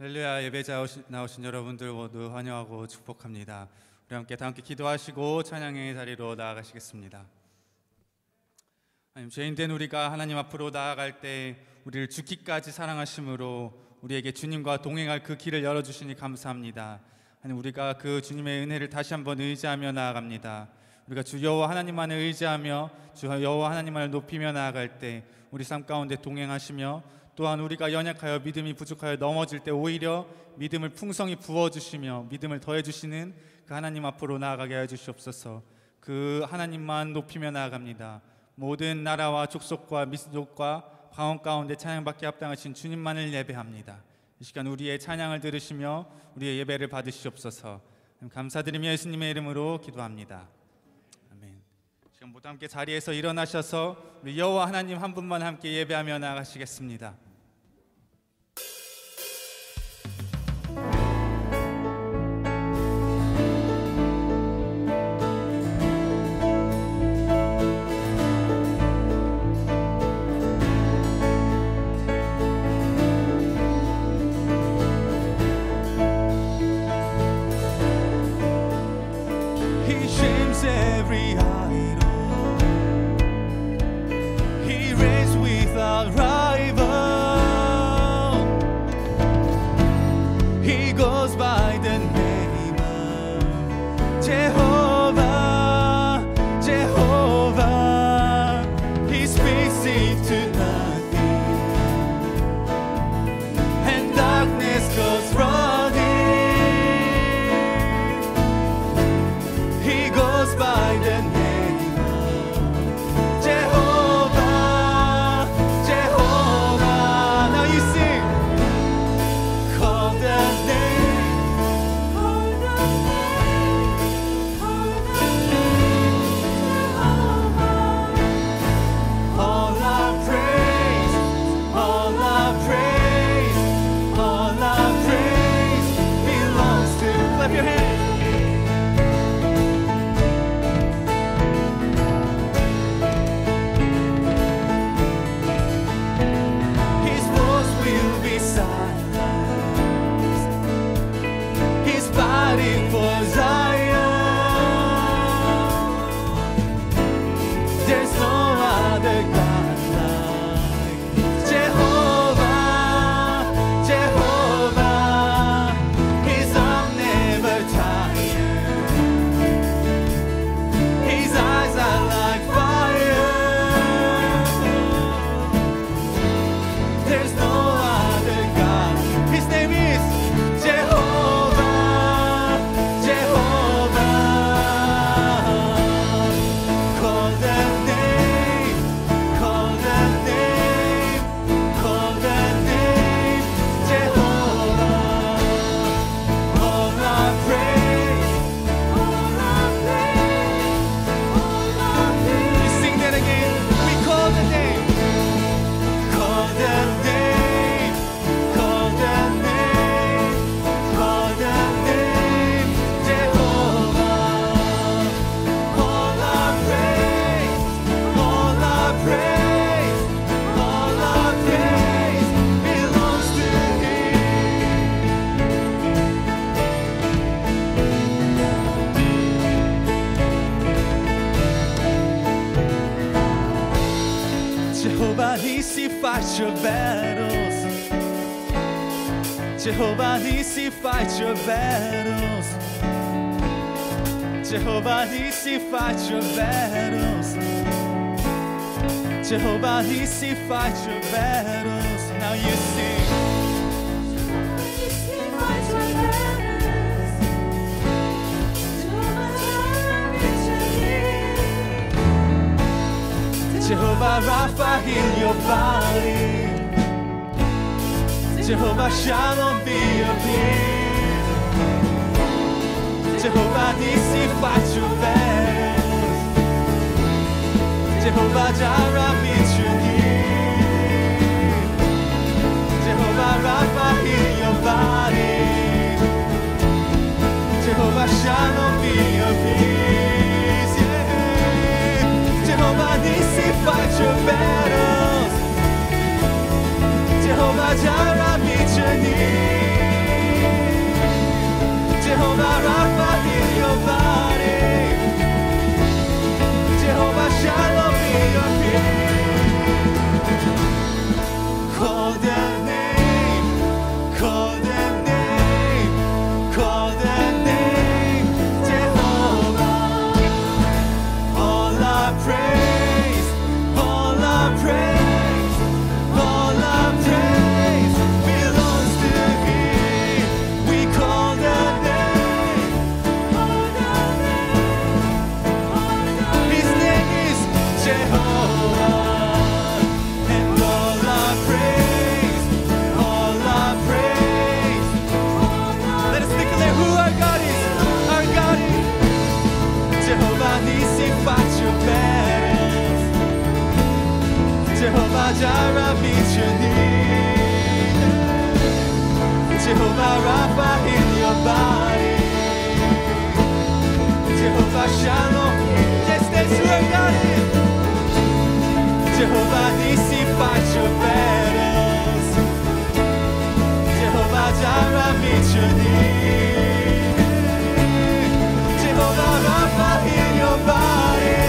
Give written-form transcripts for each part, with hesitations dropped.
할렐루야. 예배자 나오신 여러분들 모두 환영하고 축복합니다. 우리 함께 다 함께 기도하시고 찬양의 자리로 나아가시겠습니다. 하나님, 죄인된 우리가 하나님 앞으로 나아갈 때 우리를 죽기까지 사랑하심으로 우리에게 주님과 동행할 그 길을 열어주시니 감사합니다. 하나님, 우리가 그 주님의 은혜를 다시 한번 의지하며 나아갑니다. 우리가 주 여호와 하나님만을 의지하며 주 여호와 하나님만을 높이며 나아갈 때 우리 삶 가운데 동행하시며, 또한 우리가 연약하여 믿음이 부족하여 넘어질 때 오히려 믿음을 풍성히 부어주시며 믿음을 더해주시는 그 하나님 앞으로 나아가게 하여 주시옵소서. 그 하나님만 높이며 나아갑니다. 모든 나라와 족속과 민족과 방언 가운데 찬양받기 합당하신 주님만을 예배합니다. 이 시간 우리의 찬양을 들으시며 우리의 예배를 받으시옵소서. 감사드리며 예수님의 이름으로 기도합니다. 아멘. 지금 모두 함께 자리에서 일어나셔서 우리 여호와 하나님 한 분만 함께 예배하며 나아가시겠습니다. Fight your battles. Jehovah Nissi, fight your battles. Jehovah Nissi, fight your battles. Jehovah Nissi, fight your battles. Now you sing. Jehovah Rapha, heal your body. Jehovah Shalom, be your peace. Jehovah Nissi, fight your battles. Jehovah Jireh, meet your need. Jehovah Rapha, heal your body. Jehovah Shalom, be your peace. Yeah. Jehovah Nissi, fight your battles. Jehovah Jireh, meet your need. Call the name, call the name, call the name, Jehovah. All our praise, all our praise, all our praise belongs to Him. We call the name, His name is Jehovah. And all our praise, all our praise. Let us declare who our God is. Our God is Jehovah Nissi, fight your battles. Jehovah Jireh, meet your need. Jehovah Rapha, heal your body. Jehovah Shalom, yes, that's who our God is. Jehovah Nissi, fight your battles. Jehovah Jireh, meet your need. Jehovah Rapha, heal your body.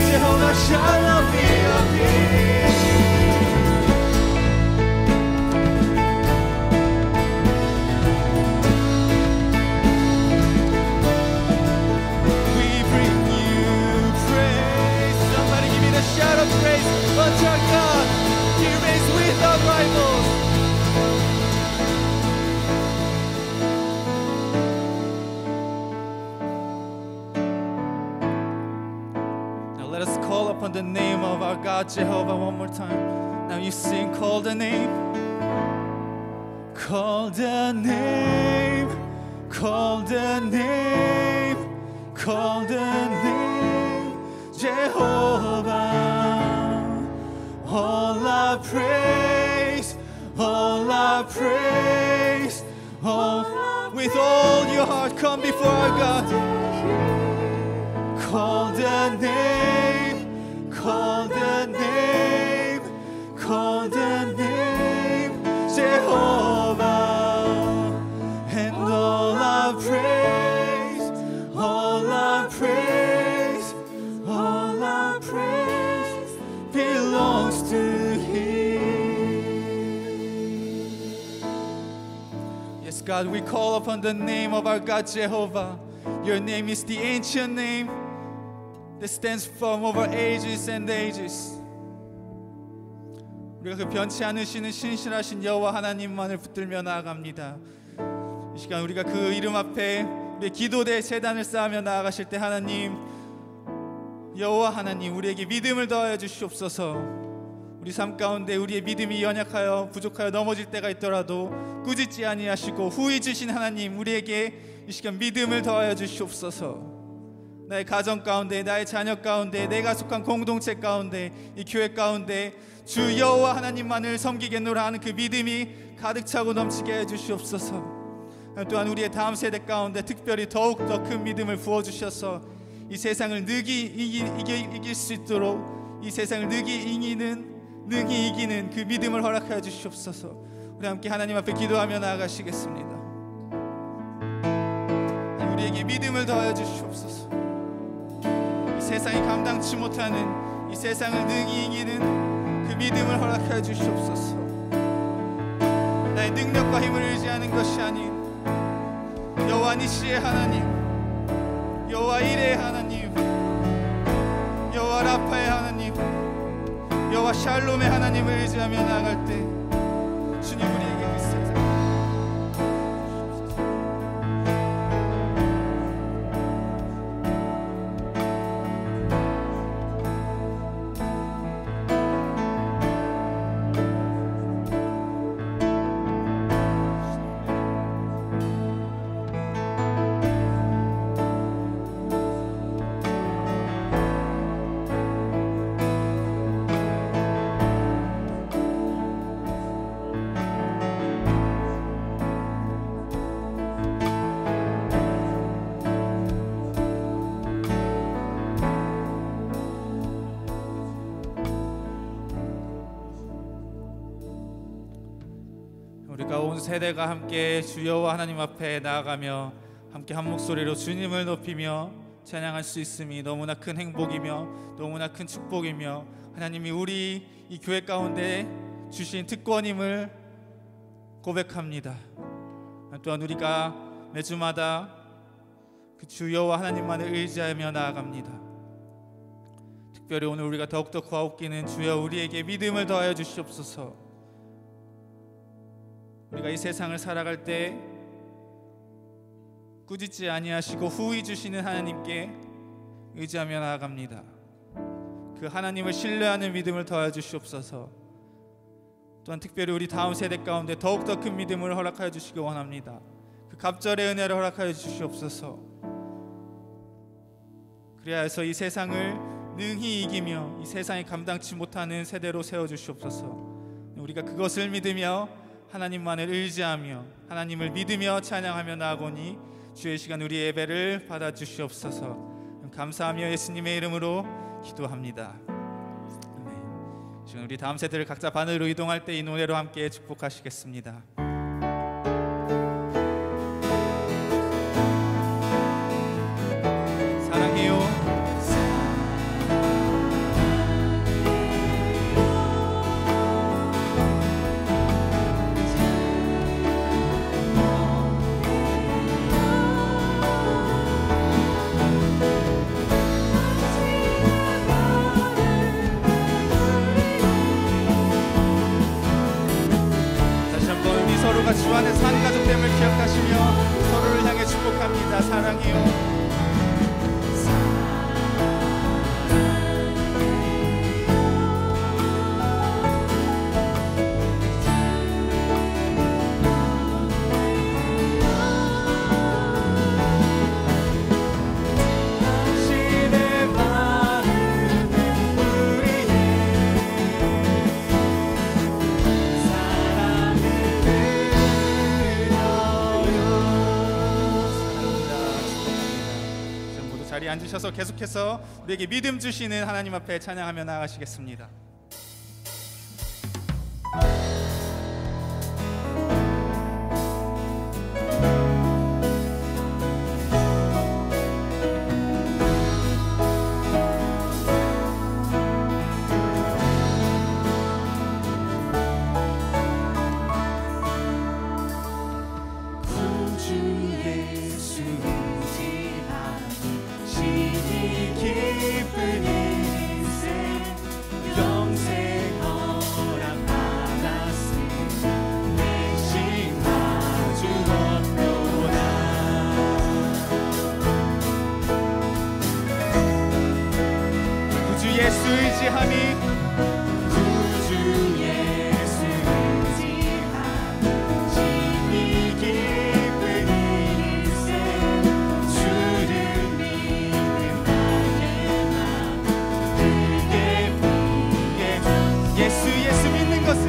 Jehovah Shalom, be your peace. We bring you praise. Somebody give me the shout of praise unto our God. He reigns without rivals. Now let us call upon the name of our God Jehovah one more time. Now you sing, call the name. Call the name, call the name, call the name, Jehovah. All our praise, all our praise, with all your heart come before our God. Call the name, call the name, call the name, Jehovah. And all our praise, all our praise, all our praise belongs to Him. Yes, God, we call upon the name of our God Jehovah. Your name is the ancient name that stands firm over ages and ages. 우리가 그 변치 않으시는 신실하신 여호와 하나님만을 붙들며 나아갑니다. 이 시간 우리가 그 이름 앞에 우리의 기도대 제단을 쌓으며 나아가실 때 하나님, 여호와 하나님, 우리에게 믿음을 더하여 주시옵소서. 우리 삶 가운데 우리의 믿음이 연약하여 부족하여 넘어질 때가 있더라도 꾸짖지 아니하시고 후히 주신 하나님, 우리에게 이 시간 믿음을 더하여 주시옵소서. 나의 가정 가운데, 나의 자녀 가운데, 내가 속한 공동체 가운데, 이 교회 가운데 주 여호와 하나님만을 섬기겠노라 하는 그 믿음이 가득 차고 넘치게 해 주시옵소서. 또한 우리의 다음 세대 가운데 특별히 더욱 더 큰 믿음을 부어주셔서 이 세상을 능히 이길 수 있도록, 이 세상을 능히 이기는 그 믿음을 허락하여 주시옵소서. 우리 함께 하나님 앞에 기도하며 나아가시겠습니다. 우리에게 믿음을 더하여 주시옵소서. 이 세상이 감당치 못하는 이 세상을 능히 이기는 그 믿음을 허락하여 주시옵소서. 나의 능력과 힘을 의지하는 것이 아닌 여호와 니시의 하나님, 여호와 이레의 하나님, 여호와 라파의 하나님, 여호와 샬롬의 하나님을 의지하며 나아갈 때 주님, 우리에게 그 세상 우리가 온 세대가 함께 주 여호와 하나님 앞에 나아가며 함께 한 목소리로 주님을 높이며 찬양할 수 있음이 너무나 큰 행복이며 너무나 큰 축복이며 하나님이 우리 이 교회 가운데 주신 특권임을 고백합니다. 또한 우리가 매주마다 그 주 여호와 하나님만을 의지하며 나아갑니다. 특별히 오늘 우리가 더욱더 구하옵기는 주여 우리에게 믿음을 더하여 주시옵소서. 우리가 이 세상을 살아갈 때 꾸짖지 아니하시고 후히 주시는 하나님께 의지하며 나아갑니다. 그 하나님을 신뢰하는 믿음을 더하여 주시옵소서. 또한 특별히 우리 다음 세대 가운데 더욱더 큰 믿음을 허락하여 주시기 원합니다. 그 갑절의 은혜를 허락하여 주시옵소서. 그래야 해서 이 세상을 능히 이기며 이 세상이 감당치 못하는 세대로 세워주시옵소서. 우리가 그것을 믿으며 하나님만을 의지하며 하나님을 믿으며 찬양하며 나아오니 주의 시간 우리 예배를 받아주시옵소서. 감사하며 예수님의 이름으로 기도합니다. 지금 우리 다음 세대를 각자 반으로 이동할 때 이 노래로 함께 축복하시겠습니다. 사랑해요. 서로가 주 안에서 한 가족됨을 기억하시며 서로를 향해 축복합니다. 사랑해요. 자리에 앉으셔서 계속해서 우리에게 믿음 주시는 하나님 앞에 찬양하며 나아가시겠습니다. 예수 의지함이 구주 예수 의지함 심히 깊은 인생 주를 믿는 나의 맘 그게 비게 예수 믿는 것은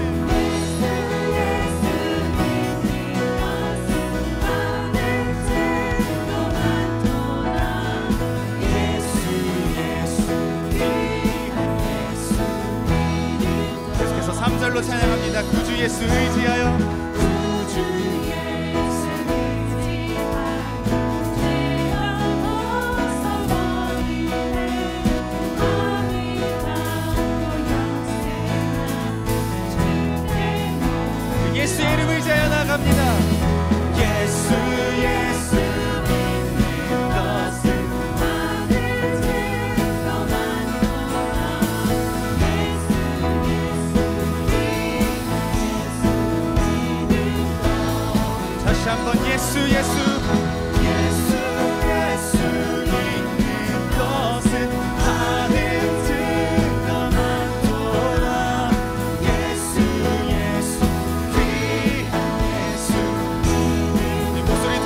절로 찬양합니다. 구주 예수 의지하여 구주 예수 의지하여 죄어서 원인해 마음이 받고 영생아 예수의 이름 의지하여 나갑니다. 예수 믿는 것은 한번 예수 믿는 것은 하늘들 너만도다. 예수 귀한 예수 믿는 목소리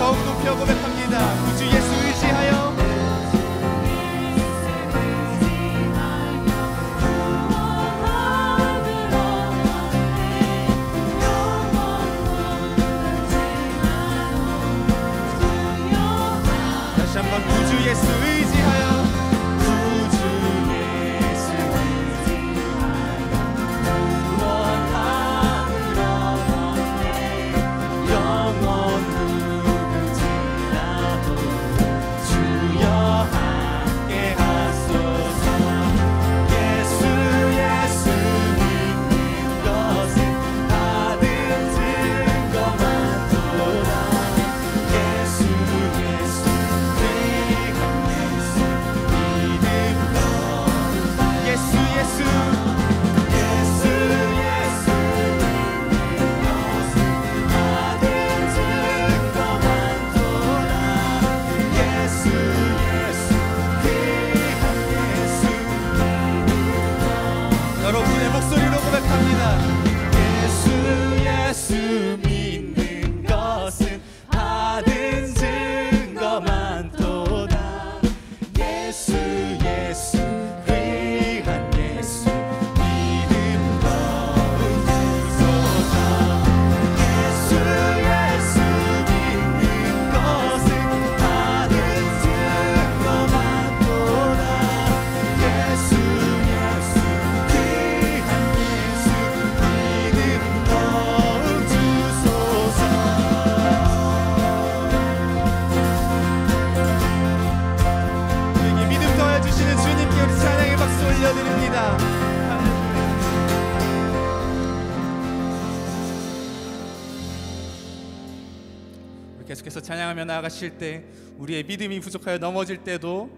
계속해서 찬양하며 나아가실 때 우리의 믿음이 부족하여 넘어질 때도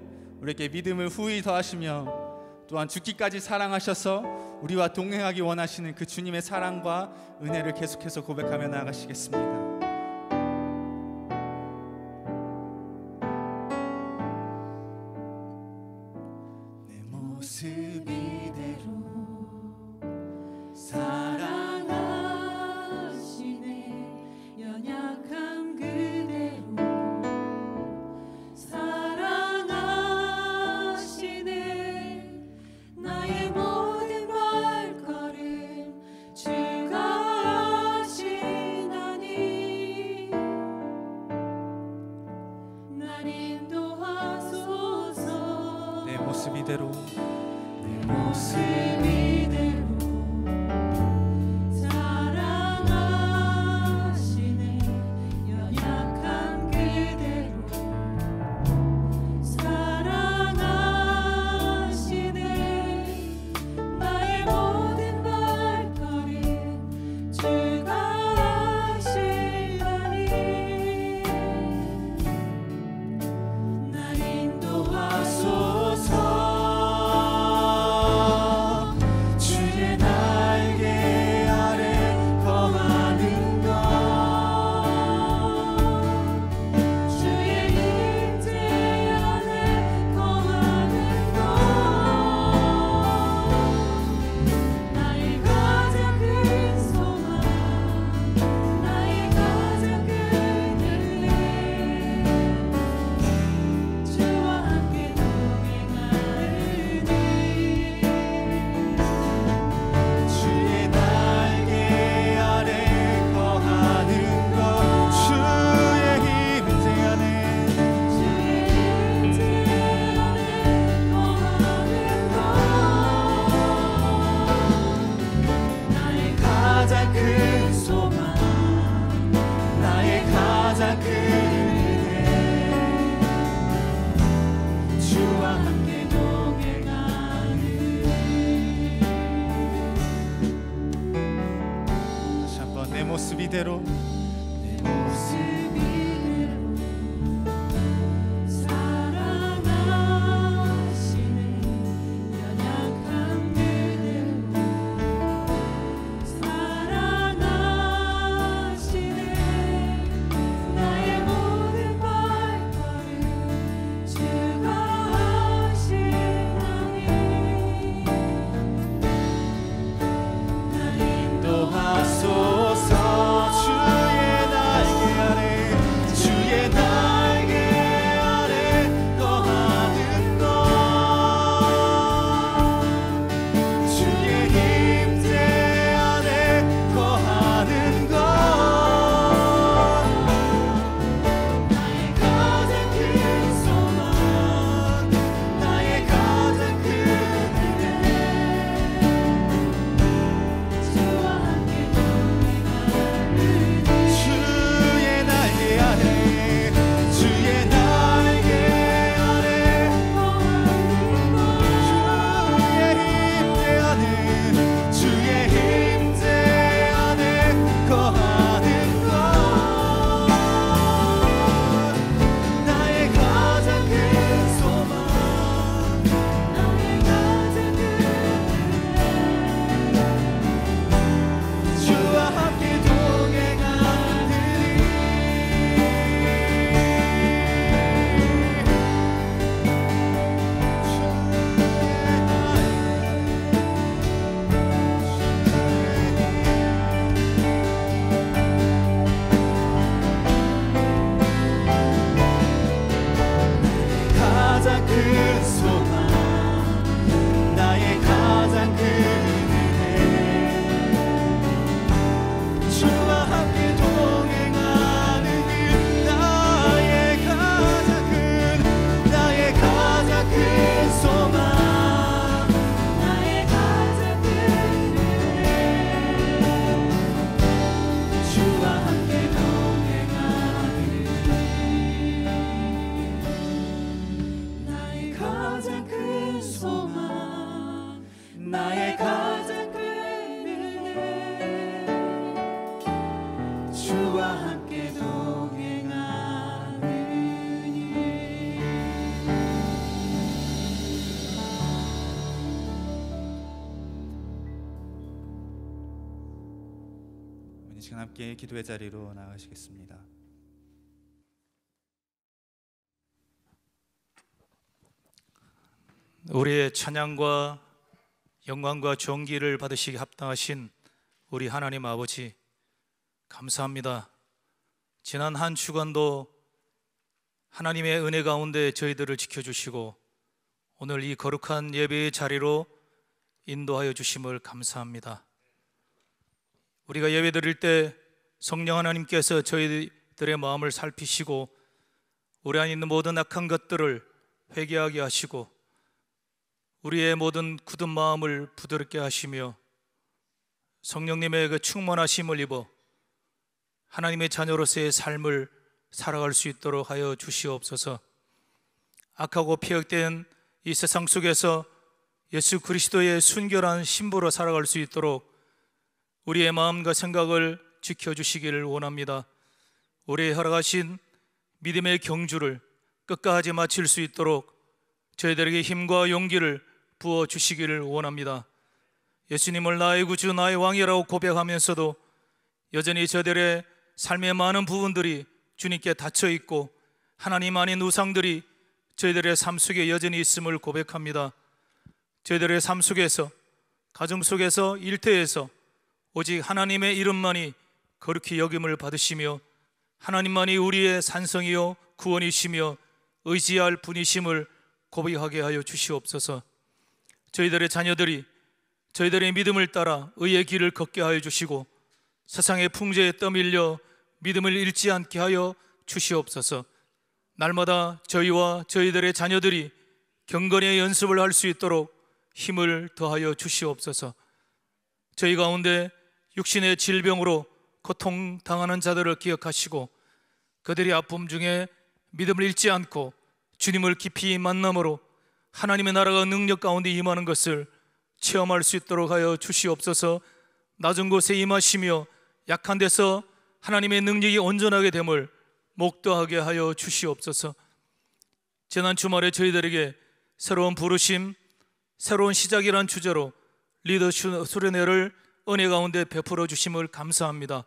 우리에게 믿음을 후히 더하시며 또한 죽기까지 사랑하셔서 우리와 동행하기 원하시는 그 주님의 사랑과 은혜를 계속해서 고백하며 나아가시겠습니다. 내 모습 이대로 사랑하시네 연약함 그대로 사랑하시네 나의 모든 발걸음 주가 하시나니 날 인도하소서 내 모습 이대로 내 모습 이대로 사랑하시네 연약한 그대로 사랑하시네 나의 모든 발걸음 주가 하시나니 날 인도하소서 주의 날개 아래 거하는 것 주의 임재 안에 거하는 것 나의 가장 큰 소망 나의 가장 큰 은혜 주와 함께 동행하는 주의 날개 아래 거하는 것 주의 임재 안에 주의 임재 안에 거하는 것 나의 가장 큰 소망 나의 가장 큰 은혜 주와 함께 동행하는 다시 한번 내 모습 이대로 내 모습 이대로 사랑하시네 연약한 그대로 사랑하시네 나의 모든 발걸음 주가 하시나니 날 인도하소서 인도하소서 주의 시간 함께 기도의 자리로 나가시겠습니다. 우리의 찬양과 영광과 존귀를 받으시기 합당하신 우리 하나님 아버지, 감사합니다. 지난 한 주간도 하나님의 은혜 가운데 저희들을 지켜주시고 오늘 이 거룩한 예배의 자리로 인도하여 주심을 감사합니다. 우리가 예배 드릴 때 성령 하나님께서 저희들의 마음을 살피시고 우리 안에 있는 모든 악한 것들을 회개하게 하시고 우리의 모든 굳은 마음을 부드럽게 하시며 성령님의 그 충만하심을 입어 하나님의 자녀로서의 삶을 살아갈 수 있도록 하여 주시옵소서. 악하고 피역된 이 세상 속에서 예수 그리스도의 순결한 신부로 살아갈 수 있도록 우리의 마음과 생각을 지켜주시기를 원합니다. 우리의 허락하신 믿음의 경주를 끝까지 마칠 수 있도록 저희들에게 힘과 용기를 부어주시기를 원합니다. 예수님을 나의 구주, 나의 왕이라고 고백하면서도 여전히 저들의 삶의 많은 부분들이 주님께 닫혀있고 하나님 아닌 우상들이 저희들의 삶 속에 여전히 있음을 고백합니다. 저희들의 삶 속에서, 가정 속에서, 일터에서 오직 하나님의 이름만이 거룩히 여김을 받으시며 하나님만이 우리의 산성이요 구원이시며 의지할 분이심을 고백하게 하여 주시옵소서. 저희들의 자녀들이 저희들의 믿음을 따라 의의 길을 걷게 하여 주시고 세상의 풍조에 떠밀려 믿음을 잃지 않게 하여 주시옵소서. 날마다 저희와 저희들의 자녀들이 경건의 연습을 할 수 있도록 힘을 더하여 주시옵소서. 저희 가운데 육신의 질병으로 고통당하는 자들을 기억하시고 그들이 아픔 중에 믿음을 잃지 않고 주님을 깊이 만남으로 하나님의 나라가 능력 가운데 임하는 것을 체험할 수 있도록 하여 주시옵소서. 낮은 곳에 임하시며 약한 데서 하나님의 능력이 온전하게 됨을 목도하게 하여 주시옵소서. 지난 주말에 저희들에게 새로운 부르심, 새로운 시작이란 주제로 리더 수련회를 은혜 가운데 베풀어 주심을 감사합니다.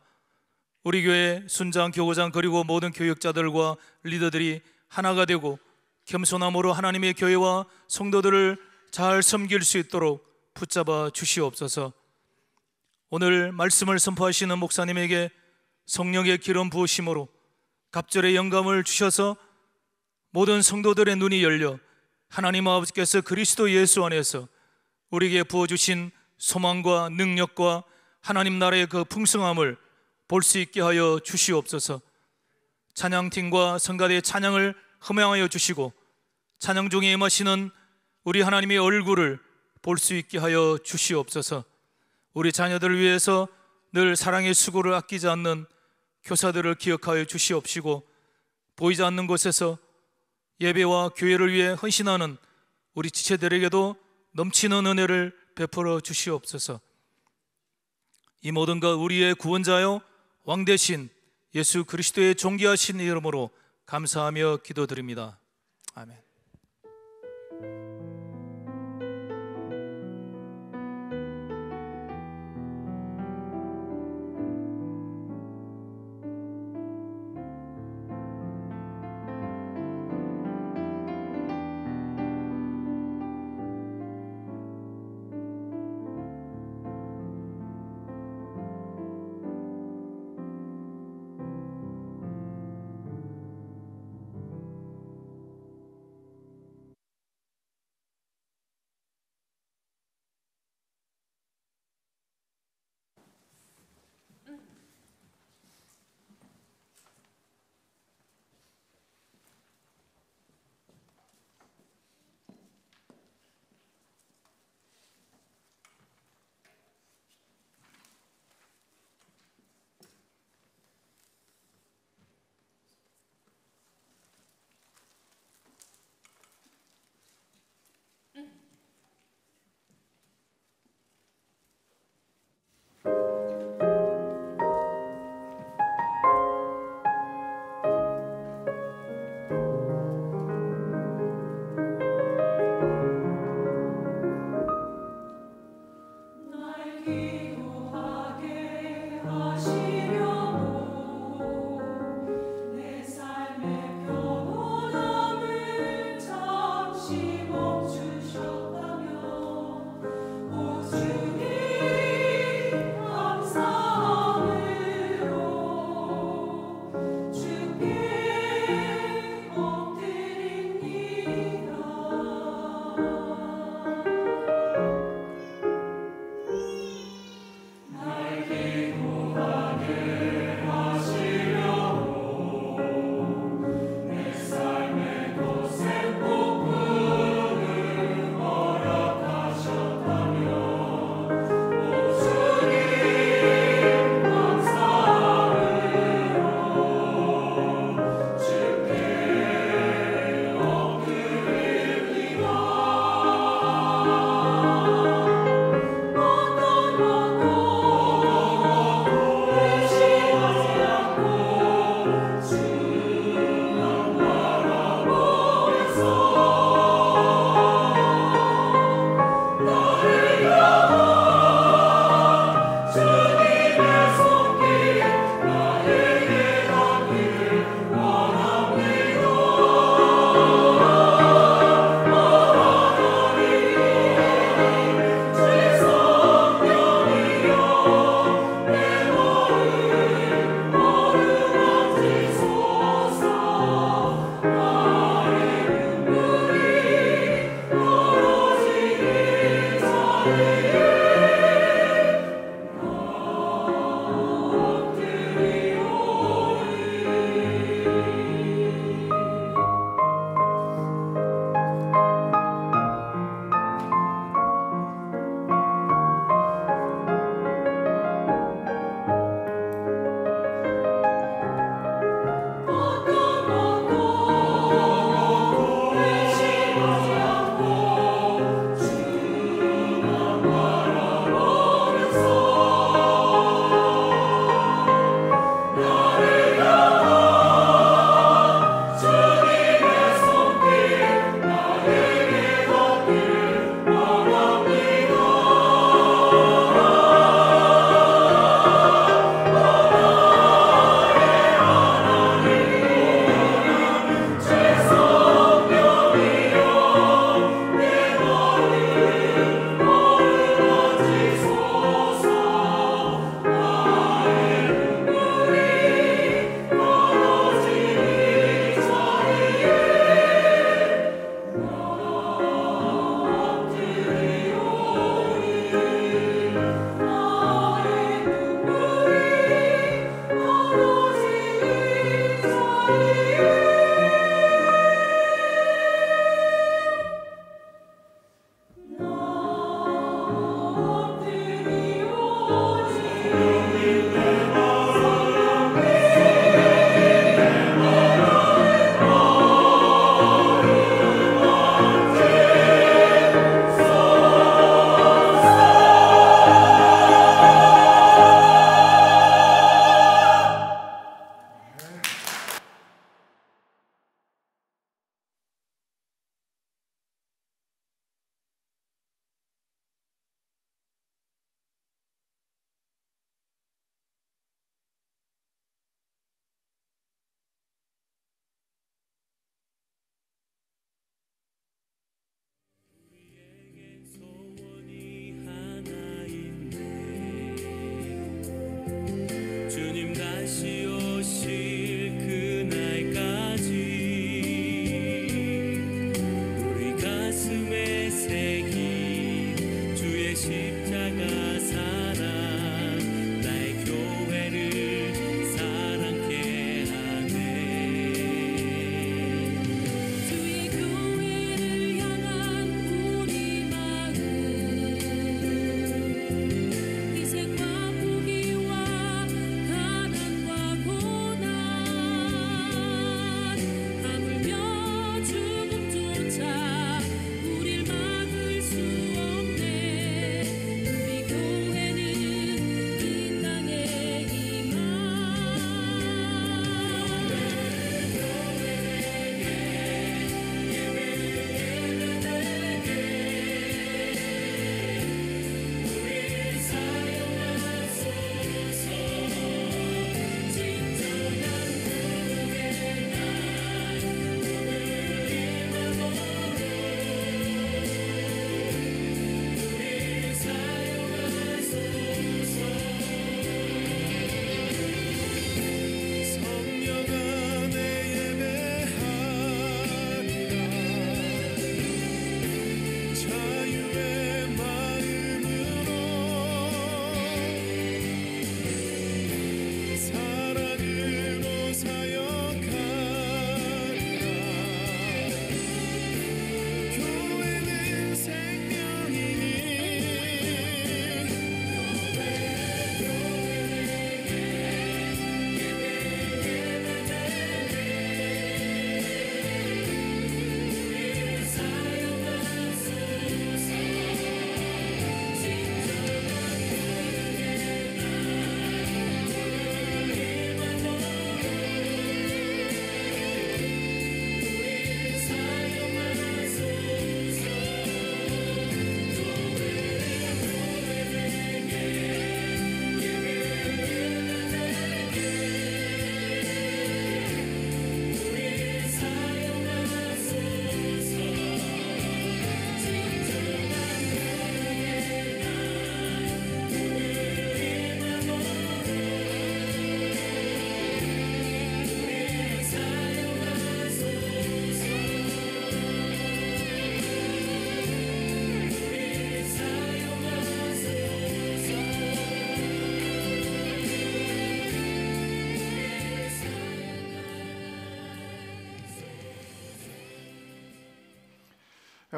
우리 교회 순장, 교구장 그리고 모든 교육자들과 리더들이 하나가 되고 겸손함으로 하나님의 교회와 성도들을 잘 섬길 수 있도록 붙잡아 주시옵소서. 오늘 말씀을 선포하시는 목사님에게 성령의 기름 부으심으로 갑절의 영감을 주셔서 모든 성도들의 눈이 열려 하나님 아버지께서 그리스도 예수 안에서 우리에게 부어주신 소망과 능력과 하나님 나라의 그 풍성함을 볼 수 있게 하여 주시옵소서. 찬양팀과 성가대의 찬양을 흠양하여 주시고 찬양 중에 임하시는 우리 하나님의 얼굴을 볼 수 있게 하여 주시옵소서. 우리 자녀들을 위해서 늘 사랑의 수고를 아끼지 않는 교사들을 기억하여 주시옵시고 보이지 않는 곳에서 예배와 교회를 위해 헌신하는 우리 지체들에게도 넘치는 은혜를 베풀어 주시옵소서. 이 모든 것 우리의 구원자요 왕 되신 예수 그리스도의 존귀하신 이름으로 감사하며 기도드립니다. 아멘.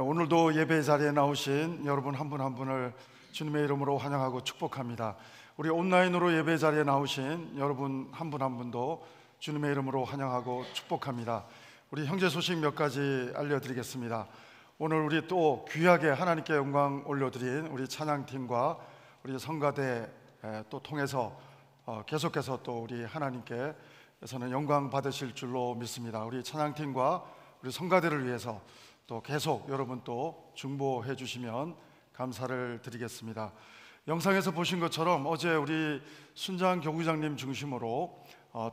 오늘도 예배 자리에 나오신 여러분 한 분 한 분을 주님의 이름으로 환영하고 축복합니다. 우리 온라인으로 예배 자리에 나오신 여러분 한 분 한 분도 주님의 이름으로 환영하고 축복합니다. 우리 형제 소식 몇 가지 알려드리겠습니다. 오늘 우리 또 귀하게 하나님께 영광 올려드린 우리 찬양팀과 우리 성가대 또 통해서 계속해서 또 우리 하나님께서는 영광 받으실 줄로 믿습니다. 우리 찬양팀과 우리 성가대를 위해서 또 계속 여러분 또 중보해 주시면 감사를 드리겠습니다. 영상에서 보신 것처럼 어제 우리 순장 교구장님 중심으로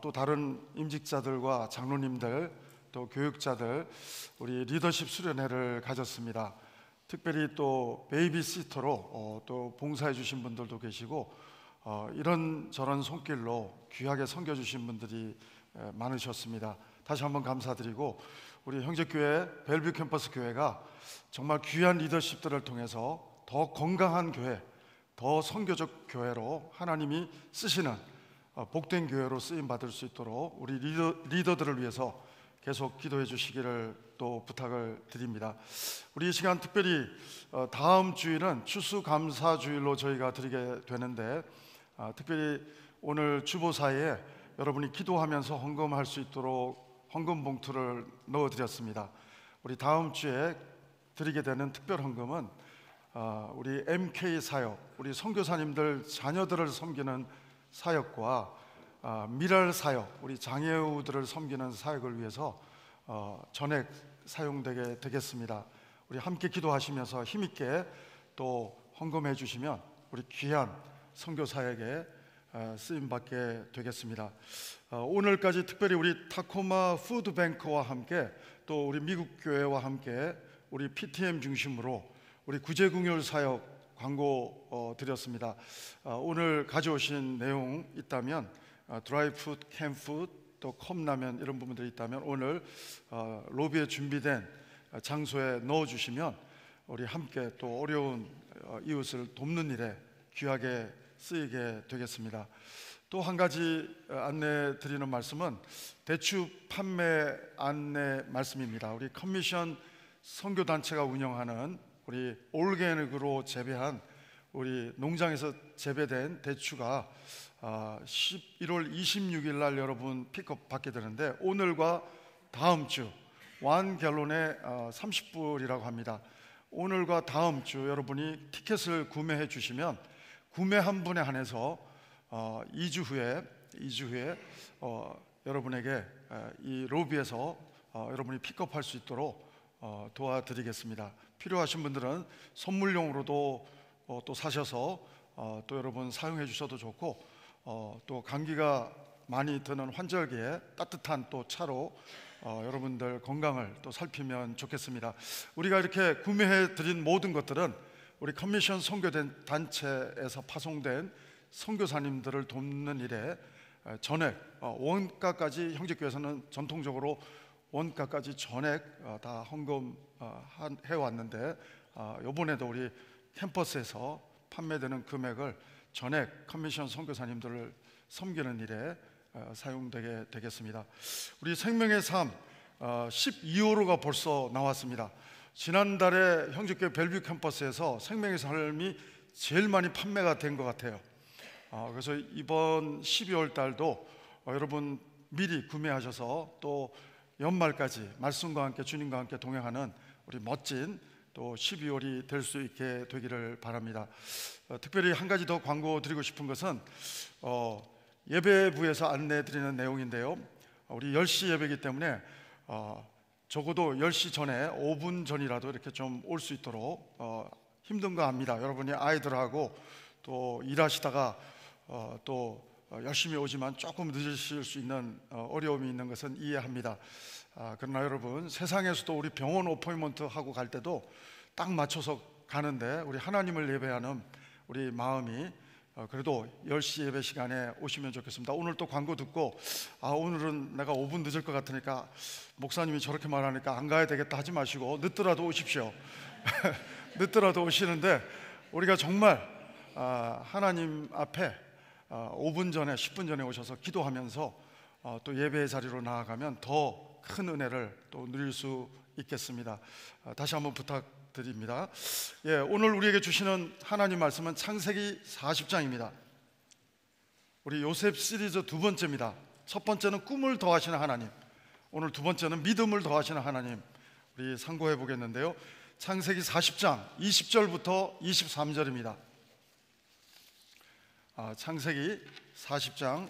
또 다른 임직자들과 장로님들 또 교육자들 우리 리더십 수련회를 가졌습니다. 특별히 또 베이비시터로 또 봉사해 주신 분들도 계시고 이런저런 손길로 귀하게 섬겨주신 분들이 많으셨습니다. 다시 한번 감사드리고 우리 형제교회 벨뷰 캠퍼스 교회가 정말 귀한 리더십들을 통해서 더 건강한 교회, 더 선교적 교회로 하나님이 쓰시는 복된 교회로 쓰임받을 수 있도록 우리 리더들을 위해서 계속 기도해 주시기를 또 부탁을 드립니다. 우리 이 시간 특별히 다음 주일은 추수감사주일로 저희가 드리게 되는데 특별히 오늘 주보사에 여러분이 기도하면서 헌금할 수 있도록 헌금 봉투를 넣어드렸습니다. 우리 다음 주에 드리게 되는 특별 헌금은 우리 MK 사역, 우리 선교사님들 자녀들을 섬기는 사역과 미랄 사역, 우리 장애우들을 섬기는 사역을 위해서 전액 사용되게 되겠습니다. 우리 함께 기도하시면서 힘있게 또 헌금해 주시면 우리 귀한 선교 사역에 쓰임받게 되겠습니다. 오늘까지 특별히 우리 타코마 푸드뱅크와 함께 또 우리 미국 교회와 함께 우리 PTM 중심으로 우리 구제궁율 사역 광고 드렸습니다. 오늘 가져오신 내용 있다면 드라이푸드, 캔푸드, 또 컵라면 이런 부분들이 있다면 오늘 로비에 준비된 장소에 넣어주시면 우리 함께 또 어려운 이웃을 돕는 일에 귀하게 쓰이게 되겠습니다. 또 한 가지 안내 드리는 말씀은 대추 판매 안내 말씀입니다. 우리 커미션 선교단체가 운영하는 우리 올게닉으로 재배한 우리 농장에서 재배된 대추가 11월 26일 날 여러분 픽업 받게 되는데 오늘과 다음 주 1갤론에 30불이라고 합니다. 오늘과 다음 주 여러분이 티켓을 구매해 주시면 구매 한 분에 한해서 2주 후에 여러분에게 이 로비에서 여러분이 픽업할 수 있도록 도와드리겠습니다. 필요하신 분들은 선물용으로도 또 사셔서 또 여러분 사용해 주셔도 좋고 또 감기가 많이 드는 환절기에 따뜻한 또 차로 여러분들 건강을 또 살피면 좋겠습니다. 우리가 이렇게 구매해 드린 모든 것들은 우리 커미션 선교된 단체에서 파송된 선교사님들을 돕는 일에 전액 원가까지 형제교회에서는 전통적으로 원가까지 전액 다 헌금 해왔는데 이번에도 우리 캠퍼스에서 판매되는 금액을 전액 커미션 선교사님들을 섬기는 일에 사용되게 되겠습니다. 우리 생명의 삶 12호로가 벌써 나왔습니다. 지난달에 형제교회 벨뷰 캠퍼스에서 생명의 삶이 제일 많이 판매가 된 것 같아요. 그래서 이번 12월 달도 여러분 미리 구매하셔서 또 연말까지 말씀과 함께 주님과 함께 동행하는 우리 멋진 또 12월이 될 수 있게 되기를 바랍니다. 특별히 한 가지 더 광고 드리고 싶은 것은 예배부에서 안내 드리는 내용인데요. 우리 10시 예배이기 때문에 적어도 10시 전에 5분 전이라도 이렇게 좀 올 수 있도록 힘든 거 압니다. 여러분이 아이들하고 또 일하시다가 또 열심히 오지만 조금 늦으실 수 있는 어려움이 있는 것은 이해합니다. 그러나 여러분 세상에서도 우리 병원 어포인먼트 하고 갈 때도 딱 맞춰서 가는데 우리 하나님을 예배하는 우리 마음이 그래도 10시 예배 시간에 오시면 좋겠습니다. 오늘 또 광고 듣고 오늘은 내가 5분 늦을 것 같으니까 목사님이 저렇게 말하니까 안 가야 되겠다 하지 마시고 늦더라도 오십시오. 늦더라도 오시는데 우리가 정말 하나님 앞에 5분 전에 10분 전에 오셔서 기도하면서 또 예배의 자리로 나아가면 더 큰 은혜를 또 누릴 수 있겠습니다. 다시 한번 부탁드립니다. 예, 오늘 우리에게 주시는 하나님 말씀은 창세기 40장입니다. 우리 요셉 시리즈 두 번째입니다. 첫 번째는 꿈을 더하시는 하나님, 오늘 두 번째는 믿음을 더하시는 하나님, 우리 상고해 보겠는데요. 창세기 40장 20절부터 23절입니다. 창세기 40장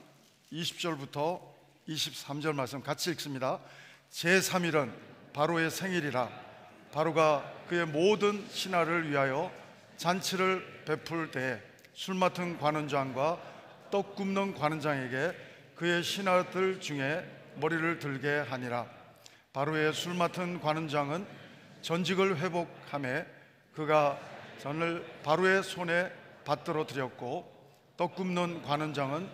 20절부터 23절 말씀 같이 읽습니다. 제3일은 바로의 생일이라 바로가 그의 모든 신하를 위하여 잔치를 베풀 때에 술 맡은 관원장과 떡 굽는 관원장에게 그의 신하들 중에 머리를 들게 하니라. 바로의 술 맡은 관원장은 전직을 회복하매 그가 전을 바로의 손에 받들어 드렸고, 떡 굽는 관원장은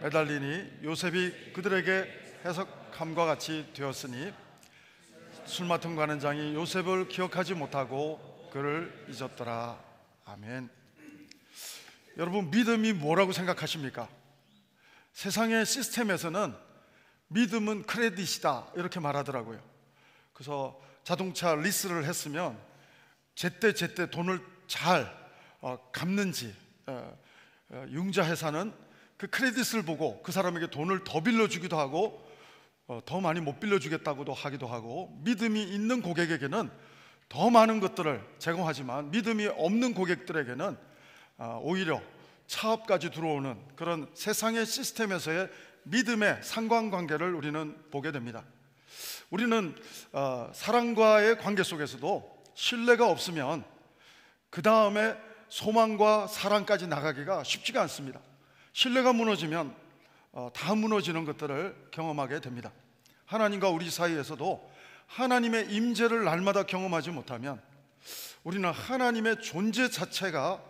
매달리니 요셉이 그들에게 해석함과 같이 되었으니 술 맡은 관원장이 요셉을 기억하지 못하고 그를 잊었더라. 아멘. 여러분, 믿음이 뭐라고 생각하십니까? 세상의 시스템에서는 믿음은 크레딧이다 이렇게 말하더라고요. 그래서 자동차 리스를 했으면 제때 돈을 잘 갚는지, 융자회사는 그 크레딧을 보고 그 사람에게 돈을 더 빌려주기도 하고 더 많이 못 빌려주겠다고도 하기도 하고, 믿음이 있는 고객에게는 더 많은 것들을 제공하지만 믿음이 없는 고객들에게는 오히려 차업까지 들어오는 그런 세상의 시스템에서의 믿음의 상관관계를 우리는 보게 됩니다. 우리는 사랑과의 관계 속에서도 신뢰가 없으면 그 다음에 소망과 사랑까지 나가기가 쉽지가 않습니다. 신뢰가 무너지면 다 무너지는 것들을 경험하게 됩니다. 하나님과 우리 사이에서도 하나님의 임재를 날마다 경험하지 못하면 우리는 하나님의 존재 자체가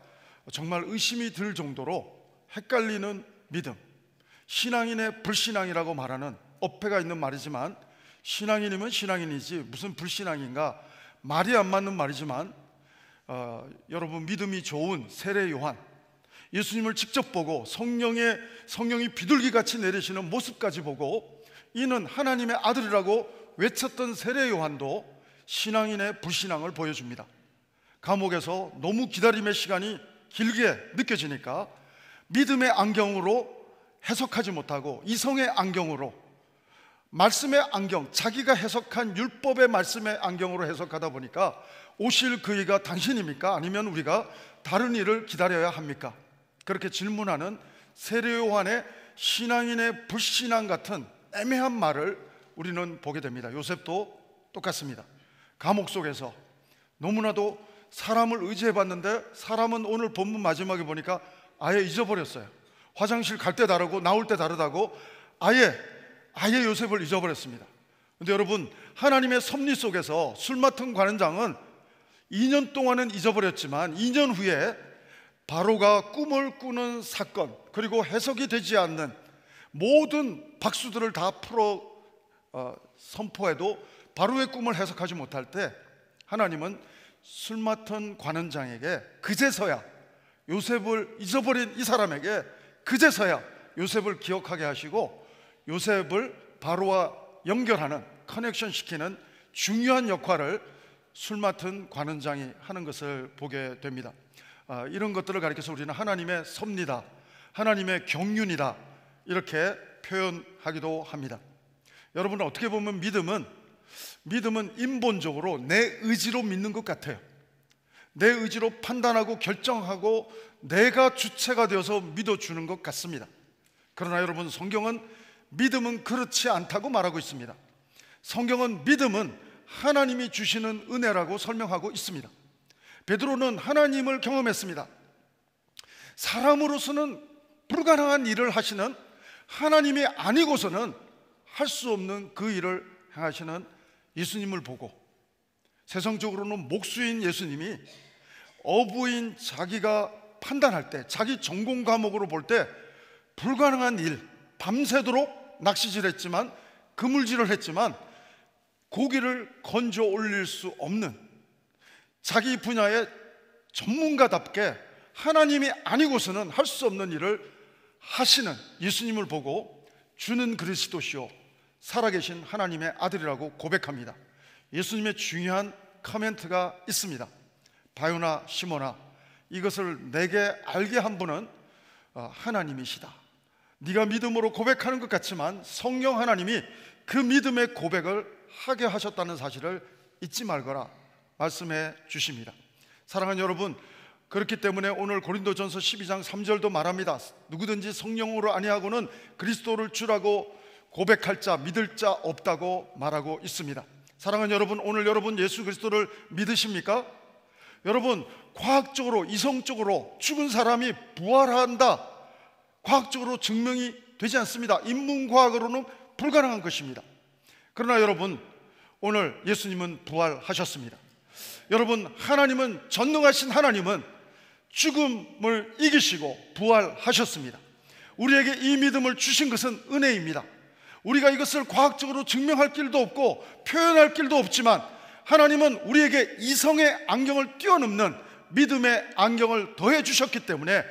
정말 의심이 들 정도로 헷갈리는 믿음, 신앙인의 불신앙이라고 말하는 어폐가 있는 말이지만, 신앙인이면 신앙인이지 무슨 불신앙인가, 말이 안 맞는 말이지만 여러분, 믿음이 좋은 세례 요한, 예수님을 직접 보고 성령이 비둘기같이 내리시는 모습까지 보고 이는 하나님의 아들이라고 외쳤던 세례 요한도 신앙인의 불신앙을 보여줍니다. 감옥에서 너무 기다림의 시간이 길게 느껴지니까 믿음의 안경으로 해석하지 못하고 이성의 안경으로, 말씀의 안경, 자기가 해석한 율법의 말씀의 안경으로 해석하다 보니까 오실 그 이가 당신입니까? 아니면 우리가 다른 일을 기다려야 합니까? 그렇게 질문하는 세례 요한의 신앙인의 불신앙 같은 애매한 말을 우리는 보게 됩니다. 요셉도 똑같습니다. 감옥 속에서 너무나도 사람을 의지해봤는데 사람은 오늘 본문 마지막에 보니까 아예 잊어버렸어요. 화장실 갈 때 다르고 나올 때 다르다고 아예 요셉을 잊어버렸습니다. 그런데 여러분, 하나님의 섭리 속에서 술 맡은 관원장은 2년 동안은 잊어버렸지만 2년 후에 바로가 꿈을 꾸는 사건, 그리고 해석이 되지 않는 모든 박수들을 다 풀어 선포해도 바로의 꿈을 해석하지 못할 때 하나님은 술 맡은 관원장에게 그제서야 요셉을 잊어버린 이 사람에게 그제서야 요셉을 기억하게 하시고 요셉을 바로와 연결하는, 커넥션 시키는 중요한 역할을 술 맡은 관원장이 하는 것을 보게 됩니다. 이런 것들을 가리켜서 우리는 하나님의 섭리다, 하나님의 경륜이다 이렇게 표현하기도 합니다. 여러분, 어떻게 보면 믿음은 인본적으로 내 의지로 믿는 것 같아요. 내 의지로 판단하고 결정하고 내가 주체가 되어서 믿어주는 것 같습니다. 그러나 여러분, 성경은 믿음은 그렇지 않다고 말하고 있습니다. 성경은 믿음은 하나님이 주시는 은혜라고 설명하고 있습니다. 베드로는 하나님을 경험했습니다. 사람으로서는 불가능한 일을 하시는 하나님이 아니고서는 할 수 없는 그 일을 행하시는 예수님을 보고, 세상적으로는 목수인 예수님이 어부인 자기가 판단할 때, 자기 전공 과목으로 볼 때 불가능한 일, 밤새도록 낚시질 했지만, 그물질을 했지만 고기를 건져 올릴 수 없는, 자기 분야의 전문가답게 하나님이 아니고서는 할 수 없는 일을 하시는 예수님을 보고 주는 그리스도시요 살아계신 하나님의 아들이라고 고백합니다. 예수님의 중요한 코멘트가 있습니다. 바요나 시몬아, 이것을 내게 알게 한 분은 하나님이시다. 네가 믿음으로 고백하는 것 같지만 성령 하나님이 그 믿음의 고백을 하게 하셨다는 사실을 잊지 말거라 말씀해 주십니다. 사랑하는 여러분, 그렇기 때문에 오늘 고린도전서 12장 3절도 말합니다. 누구든지 성령으로 아니하고는 그리스도를 주라고 고백할 자, 믿을 자 없다고 말하고 있습니다. 사랑하는 여러분, 오늘 여러분 예수 그리스도를 믿으십니까? 여러분, 과학적으로, 이성적으로 죽은 사람이 부활한다, 과학적으로 증명이 되지 않습니다. 인문과학으로는 불가능한 것입니다. 그러나 여러분, 오늘 예수님은 부활하셨습니다. 여러분, 하나님은, 전능하신 하나님은 죽음을 이기시고 부활하셨습니다. 우리에게 이 믿음을 주신 것은 은혜입니다. 우리가 이것을 과학적으로 증명할 길도 없고 표현할 길도 없지만 하나님은 우리에게 이성의 안경을 뛰어넘는 믿음의 안경을 더해 주셨기 때문에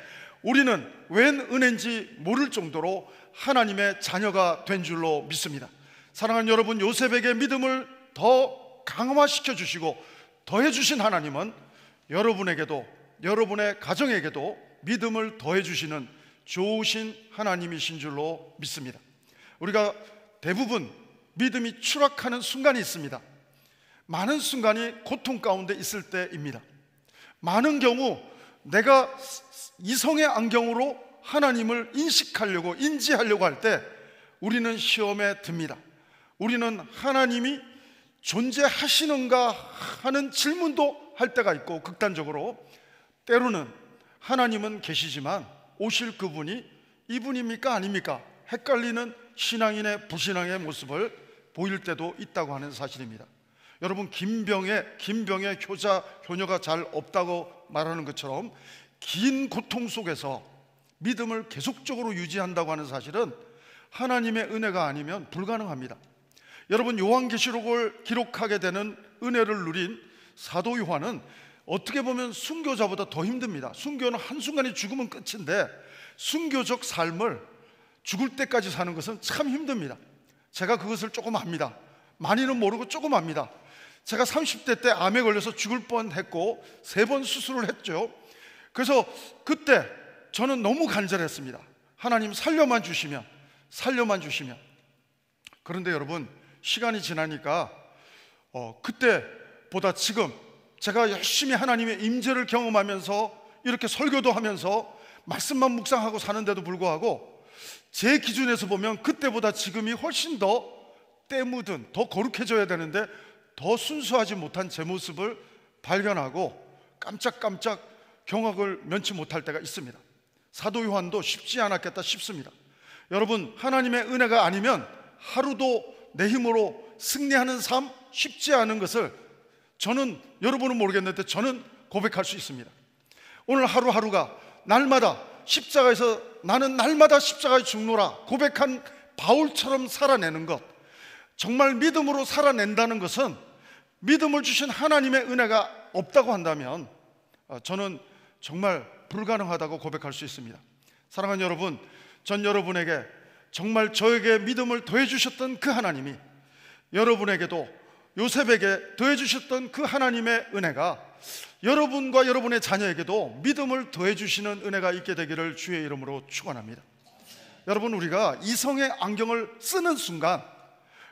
우리는 웬 은혜인지 모를 정도로 하나님의 자녀가 된 줄로 믿습니다. 사랑하는 여러분, 요셉에게 믿음을 더 강화시켜 주시고 더해 주신 하나님은 여러분에게도, 여러분의 가정에게도 믿음을 더해 주시는 좋으신 하나님이신 줄로 믿습니다. 우리가 대부분 믿음이 추락하는 순간이 있습니다. 많은 순간이 고통 가운데 있을 때입니다. 많은 경우 내가 이성의 안경으로 하나님을 인식하려고, 인지하려고 할 때 우리는 시험에 듭니다. 우리는 하나님이 존재하시는가 하는 질문도 할 때가 있고, 극단적으로 때로는 하나님은 계시지만 오실 그분이 이분입니까 아닙니까 헷갈리는 신앙인의 불신앙의 모습을 보일 때도 있다고 하는 사실입니다. 여러분, 김병의 효녀가 잘 없다고 말하는 것처럼 긴 고통 속에서 믿음을 계속적으로 유지한다고 하는 사실은 하나님의 은혜가 아니면 불가능합니다. 여러분, 요한계시록을 기록하게 되는 은혜를 누린 사도 요한은 어떻게 보면 순교자보다 더 힘듭니다. 순교는 한순간에 죽으면 끝인데 순교적 삶을 죽을 때까지 사는 것은 참 힘듭니다. 제가 그것을 조금 압니다. 많이는 모르고 조금 압니다. 제가 30대 때 암에 걸려서 죽을 뻔했고 3번 수술을 했죠. 그래서 그때 저는 너무 간절했습니다. 하나님 살려만 주시면. 그런데 여러분, 시간이 지나니까 그때보다 지금 제가 열심히 하나님의 임재를 경험하면서 이렇게 설교도 하면서 말씀만 묵상하고 사는데도 불구하고 제 기준에서 보면 그때보다 지금이 훨씬 더 때 묻은, 더 거룩해져야 되는데 더 순수하지 못한 제 모습을 발견하고 깜짝깜짝 경악을 면치 못할 때가 있습니다. 사도 요한도 쉽지 않았겠다 싶습니다. 여러분, 하나님의 은혜가 아니면 하루도 내 힘으로 승리하는 삶 쉽지 않은 것을 저는, 여러분은 모르겠는데 저는 고백할 수 있습니다. 오늘 하루하루가 날마다 십자가에서 나는 날마다 십자가에 죽노라 고백한 바울처럼 살아내는 것, 정말 믿음으로 살아낸다는 것은 믿음을 주신 하나님의 은혜가 없다고 한다면 저는 정말 불가능하다고 고백할 수 있습니다. 사랑하는 여러분, 전 여러분에게 정말 저에게 믿음을 더해 주셨던 그 하나님이 여러분에게도, 요셉에게 더해 주셨던 그 하나님의 은혜가 여러분과 여러분의 자녀에게도 믿음을 더해 주시는 은혜가 있게 되기를 주의 이름으로 축원합니다. 여러분, 우리가 이성의 안경을 쓰는 순간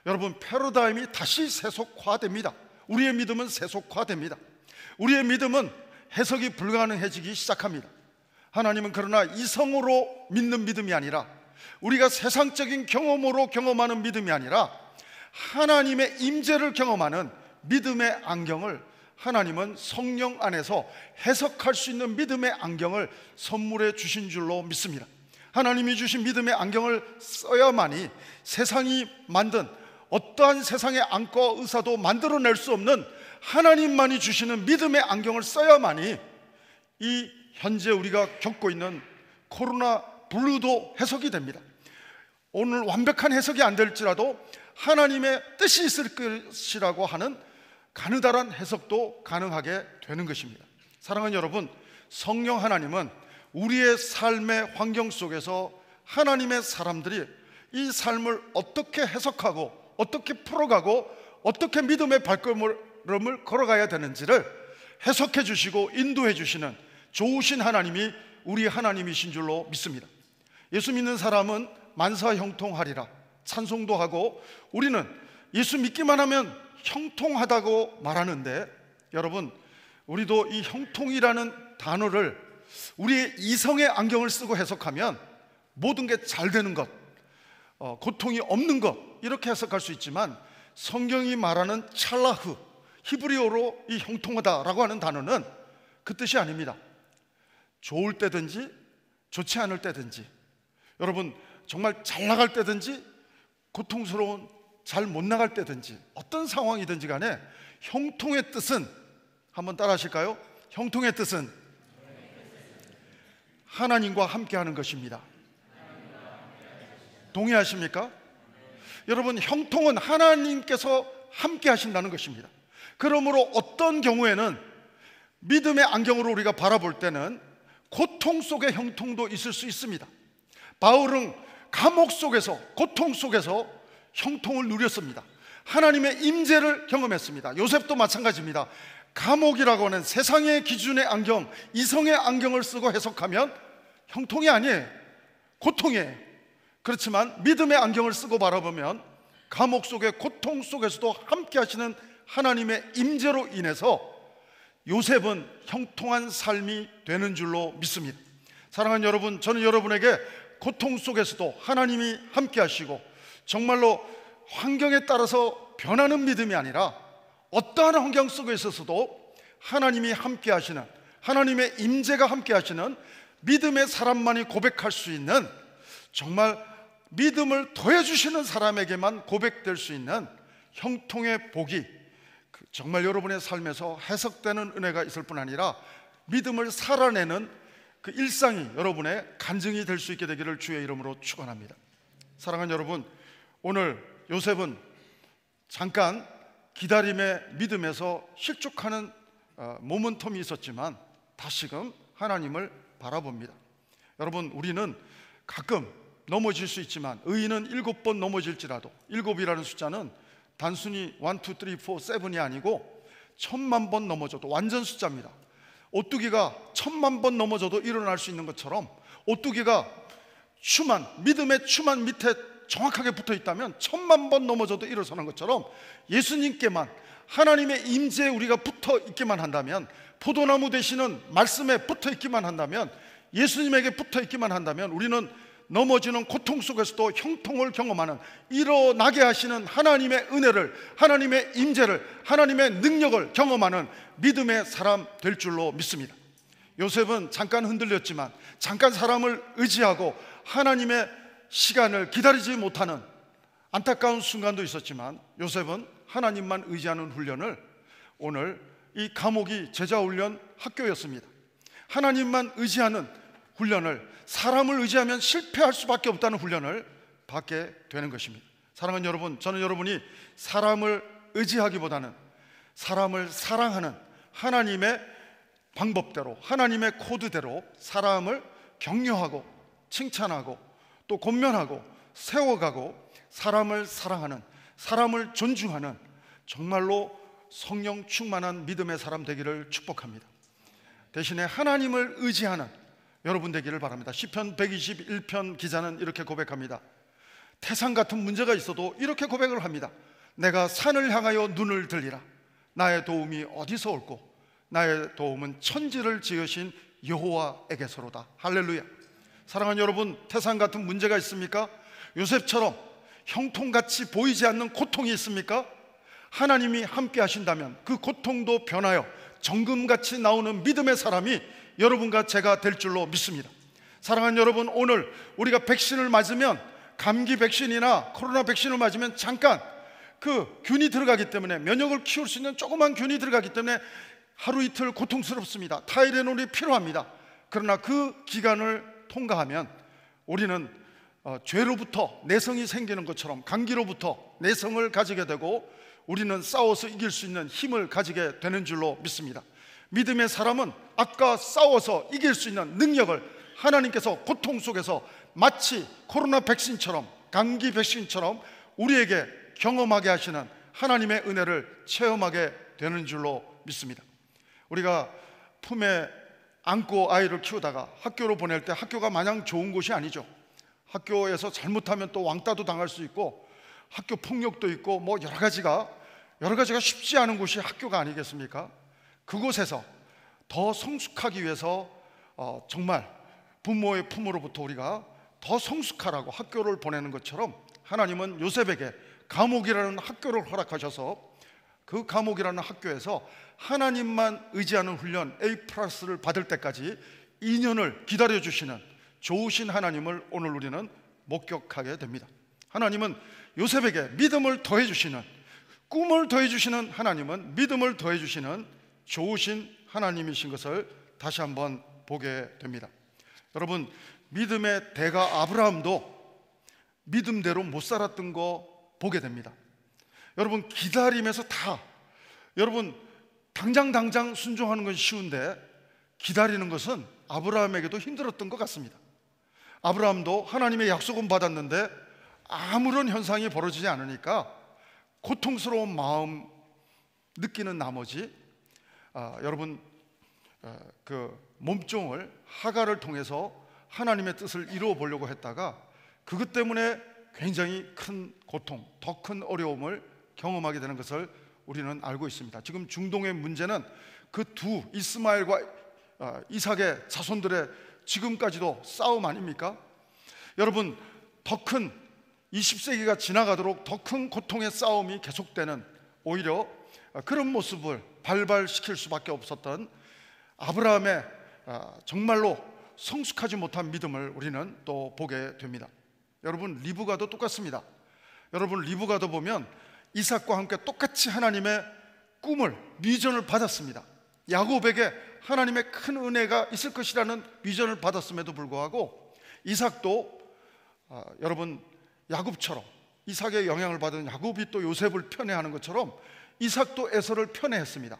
여러분, 패러다임이 다시 세속화됩니다. 우리의 믿음은 세속화됩니다. 우리의 믿음은 해석이 불가능해지기 시작합니다. 하나님은 그러나 이성으로 믿는 믿음이 아니라, 우리가 세상적인 경험으로 경험하는 믿음이 아니라 하나님의 임재를 경험하는 믿음의 안경을 하나님은 성령 안에서 해석할 수 있는 믿음의 안경을 선물해 주신 줄로 믿습니다. 하나님이 주신 믿음의 안경을 써야만이 세상이 만든 어떠한 세상의 안과 의사도 만들어낼 수 없는 하나님만이 주시는 믿음의 안경을 써야만이 이 현재 우리가 겪고 있는 코로나 블루도 해석이 됩니다. 오늘 완벽한 해석이 안 될지라도 하나님의 뜻이 있을 것이라고 하는 가느다란 해석도 가능하게 되는 것입니다. 사랑하는 여러분, 성령 하나님은 우리의 삶의 환경 속에서 하나님의 사람들이 이 삶을 어떻게 해석하고 어떻게 풀어가고 어떻게 믿음의 발걸음을 걸어가야 되는지를 해석해 주시고 인도해 주시는 좋으신 하나님이 우리 하나님이신 줄로 믿습니다. 예수 믿는 사람은 만사 형통하리라 찬송도 하고, 우리는 예수 믿기만 하면 형통하다고 말하는데, 여러분, 우리도 이 형통이라는 단어를 우리의 이성의 안경을 쓰고 해석하면 모든 게 잘 되는 것, 고통이 없는 것, 이렇게 해석할 수 있지만, 성경이 말하는 찰라흐, 히브리어로 이 형통하다라고 하는 단어는 그 뜻이 아닙니다. 좋을 때든지 좋지 않을 때든지, 여러분 정말 잘 나갈 때든지 고통스러운 잘 못 나갈 때든지, 어떤 상황이든지 간에 형통의 뜻은, 한번 따라 하실까요? 형통의 뜻은 하나님과 함께하는 것입니다. 동의하십니까? 여러분, 형통은 하나님께서 함께 하신다는 것입니다. 그러므로 어떤 경우에는 믿음의 안경으로 우리가 바라볼 때는 고통 속의 형통도 있을 수 있습니다. 바울은 감옥 속에서, 고통 속에서 형통을 누렸습니다. 하나님의 임재를 경험했습니다. 요셉도 마찬가지입니다. 감옥이라고 하는 세상의 기준의 안경, 이성의 안경을 쓰고 해석하면 형통이 아니에요, 고통이에요. 그렇지만 믿음의 안경을 쓰고 바라보면 감옥 속의 고통 속에서도 함께 하시는 하나님의 임재로 인해서 요셉은 형통한 삶이 되는 줄로 믿습니다. 사랑하는 여러분, 저는 여러분에게 고통 속에서도 하나님이 함께 하시고, 정말로 환경에 따라서 변하는 믿음이 아니라 어떠한 환경 속에 있어서도 하나님이 함께 하시는, 하나님의 임재가 함께 하시는 믿음의 사람만이 고백할 수 있는, 정말 믿음을 더해주시는 사람에게만 고백될 수 있는 형통의 복이 정말 여러분의 삶에서 해석되는 은혜가 있을 뿐 아니라 믿음을 살아내는 그 일상이 여러분의 간증이 될 수 있게 되기를 주의 이름으로 축원합니다. 사랑하는 여러분, 오늘 요셉은 잠깐 기다림의 믿음에서 실족하는 모멘텀이 있었지만 다시금 하나님을 바라봅니다. 여러분, 우리는 가끔 넘어질 수 있지만, 의인은 7번 넘어질지라도, 7이라는 숫자는 단순히 1, 2, 3, 4, 7이 아니고 1000만 번 넘어져도 완전 숫자입니다. 오뚜기가 1000만 번 넘어져도 일어날 수 있는 것처럼, 오뚜기가 추만, 믿음의 추만 밑에 정확하게 붙어 있다면 1000만 번 넘어져도 일어서는 것처럼, 예수님께만, 하나님의 임재에 우리가 붙어 있기만 한다면, 포도나무 되시는 말씀에 붙어 있기만 한다면, 예수님에게 붙어 있기만 한다면, 우리는 넘어지는 고통 속에서도 형통을 경험하는, 일어나게 하시는 하나님의 은혜를, 하나님의 임재를, 하나님의 능력을 경험하는 믿음의 사람 될 줄로 믿습니다. 요셉은 잠깐 흔들렸지만, 잠깐 사람을 의지하고 하나님의 시간을 기다리지 못하는 안타까운 순간도 있었지만, 요셉은 하나님만 의지하는 훈련을, 오늘 이 감옥이 제자훈련 학교였습니다. 하나님만 의지하는 훈련을, 사람을 의지하면 실패할 수밖에 없다는 훈련을 받게 되는 것입니다. 사랑하는 여러분, 저는 여러분이 사람을 의지하기보다는 사람을 사랑하는 하나님의 방법대로, 하나님의 코드대로 사람을 격려하고 칭찬하고 또 권면하고 세워가고, 사람을 사랑하는, 사람을 존중하는 정말로 성령 충만한 믿음의 사람 되기를 축복합니다. 대신에 하나님을 의지하는 여러분 되기를 바랍니다. 시편 121편 기자는 이렇게 고백합니다. 태산 같은 문제가 있어도 이렇게 고백을 합니다. 내가 산을 향하여 눈을 들리라. 나의 도움이 어디서 올꼬? 나의 도움은 천지를 지으신 여호와에게서로다. 할렐루야. 사랑하는 여러분, 태산 같은 문제가 있습니까? 요셉처럼 형통같이 보이지 않는 고통이 있습니까? 하나님이 함께 하신다면 그 고통도 변하여 정금같이 나오는 믿음의 사람이 여러분과 제가 될 줄로 믿습니다. 사랑하는 여러분, 오늘 우리가 백신을 맞으면, 감기 백신이나 코로나 백신을 맞으면 잠깐 그 균이 들어가기 때문에, 면역을 키울 수 있는 조그만 균이 들어가기 때문에 하루 이틀 고통스럽습니다. 타이레놀이 필요합니다. 그러나 그 기간을 통과하면 우리는 죄로부터 내성이 생기는 것처럼 감기로부터 내성을 가지게 되고, 우리는 싸워서 이길 수 있는 힘을 가지게 되는 줄로 믿습니다. 믿음의 사람은 아까 싸워서 이길 수 있는 능력을 하나님께서 고통 속에서 마치 코로나 백신처럼, 감기 백신처럼 우리에게 경험하게 하시는 하나님의 은혜를 체험하게 되는 줄로 믿습니다. 우리가 품에 안고 아이를 키우다가 학교로 보낼 때 학교가 마냥 좋은 곳이 아니죠. 학교에서 잘못하면 또 왕따도 당할 수 있고 학교 폭력도 있고 뭐 여러 가지가 쉽지 않은 곳이 학교가 아니겠습니까? 그곳에서 더 성숙하기 위해서 정말 부모의 품으로부터 우리가 더 성숙하라고 학교를 보내는 것처럼 하나님은 요셉에게 감옥이라는 학교를 허락하셔서 그 감옥이라는 학교에서 하나님만 의지하는 훈련 A+를 받을 때까지 2년을 기다려주시는 좋으신 하나님을 오늘 우리는 목격하게 됩니다. 하나님은 요셉에게 믿음을 더해주시는, 꿈을 더해주시는 하나님은 믿음을 더해주시는 좋으신 하나님이신 것을 다시 한번 보게 됩니다. 여러분, 믿음의 대가 아브라함도 믿음대로 못 살았던 거 보게 됩니다. 여러분, 기다림에서 여러분 당장 순종하는 건 쉬운데 기다리는 것은 아브라함에게도 힘들었던 것 같습니다. 아브라함도 하나님의 약속은 받았는데 아무런 현상이 벌어지지 않으니까 고통스러운 마음 느끼는 나머지 여러분 그 몸종을 하갈을 통해서 하나님의 뜻을 이루어 보려고 했다가 그것 때문에 굉장히 큰 고통, 더 큰 어려움을 경험하게 되는 것을 우리는 알고 있습니다. 지금 중동의 문제는 그 두 이스마엘과 이삭의 자손들의 지금까지도 싸움 아닙니까? 여러분, 더 큰 20세기가 지나가도록 더 큰 고통의 싸움이 계속되는, 오히려 그런 모습을 발발시킬 수밖에 없었던 아브라함의 정말로 성숙하지 못한 믿음을 우리는 또 보게 됩니다. 여러분, 리브가도 똑같습니다. 여러분, 리브가도 보면 이삭과 함께 똑같이 하나님의 꿈을, 비전을 받았습니다. 야곱에게 하나님의 큰 은혜가 있을 것이라는 비전을 받았음에도 불구하고 이삭도 여러분 야곱처럼, 이삭의 영향을 받은 야곱이 또 요셉을 편애하는 것처럼 이삭도 에서를 편애했습니다.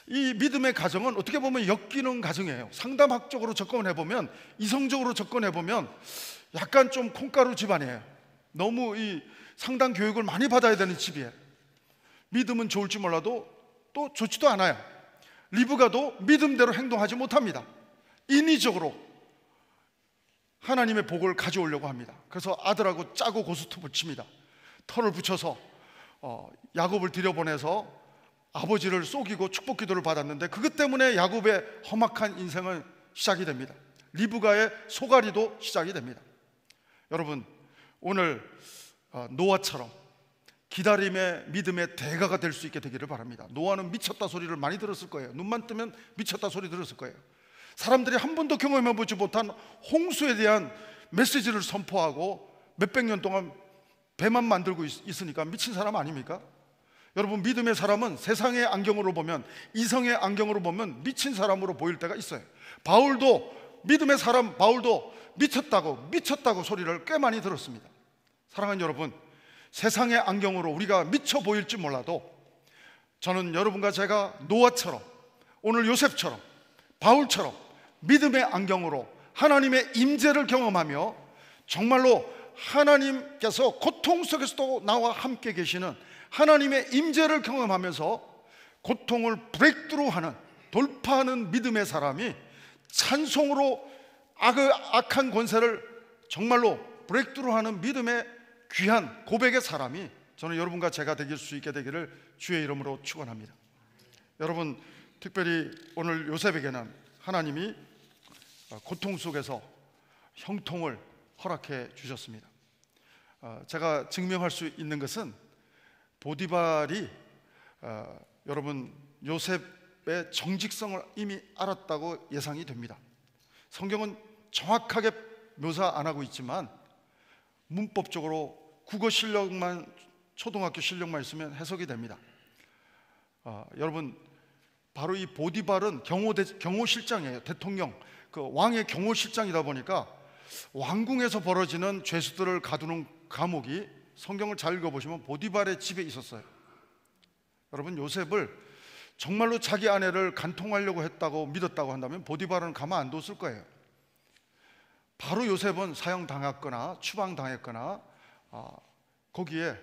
이 믿음의 가정은 어떻게 보면 엮이는 가정이에요. 상담학적으로 접근해보면, 이성적으로 접근해보면 약간 좀 콩가루 집안이에요. 너무 이 상담 교육을 많이 받아야 되는 집이에요. 믿음은 좋을지 몰라도 또 좋지도 않아요. 리브가도 믿음대로 행동하지 못합니다. 인위적으로 하나님의 복을 가져오려고 합니다. 그래서 아들하고 짜고 고스톱을 칩니다. 털을 붙여서 야곱을 들여보내서 아버지를 속이고 축복 기도를 받았는데 그것 때문에 야곱의 험악한 인생은 시작이 됩니다. 리브가의 소가리도 시작이 됩니다. 여러분, 오늘 노아처럼 기다림의 믿음의 대가가 될 수 있게 되기를 바랍니다. 노아는 미쳤다 소리를 많이 들었을 거예요. 눈만 뜨면 미쳤다 소리 들었을 거예요. 사람들이 한 번도 경험해보지 못한 홍수에 대한 메시지를 선포하고 몇백 년 동안 배만 만들고 있으니까 미친 사람 아닙니까? 여러분, 믿음의 사람은 세상의 안경으로 보면, 이성의 안경으로 보면 미친 사람으로 보일 때가 있어요. 바울도, 믿음의 사람 바울도 미쳤다고 소리를 꽤 많이 들었습니다. 사랑하는 여러분, 세상의 안경으로 우리가 미쳐 보일지 몰라도 저는 여러분과 제가 노아처럼, 오늘 요셉처럼, 바울처럼 믿음의 안경으로 하나님의 임재를 경험하며 정말로 하나님께서 고통 속에서도 나와 함께 계시는 하나님의 임재를 경험하면서 고통을 브레이크스루하는, 돌파하는 믿음의 사람이 찬송으로 악한 권세를 정말로 브레이크스루하는 믿음의 귀한 고백의 사람이 저는 여러분과 제가 되길 수 있게 되기를 주의 이름으로 축원합니다. 여러분, 특별히 오늘 요셉에게는 하나님이 고통 속에서 형통을 허락해 주셨습니다. 제가 증명할 수 있는 것은 보디발이 여러분 요셉의 정직성을 이미 알았다고 예상이 됩니다. 성경은 정확하게 묘사 안 하고 있지만 문법적으로 국어 실력만, 초등학교 실력만 있으면 해석이 됩니다. 여러분, 바로 이 보디발은 경호실장이에요. 대통령, 그 왕의 경호실장이다 보니까 왕궁에서 벌어지는 죄수들을 가두는 감옥이, 성경을 잘 읽어보시면 보디발의 집에 있었어요. 여러분, 요셉을 정말로 자기 아내를 간통하려고 했다고 믿었다고 한다면 보디발은 가만 안 뒀을 거예요. 바로 요셉은 사형당했거나 추방당했거나 거기에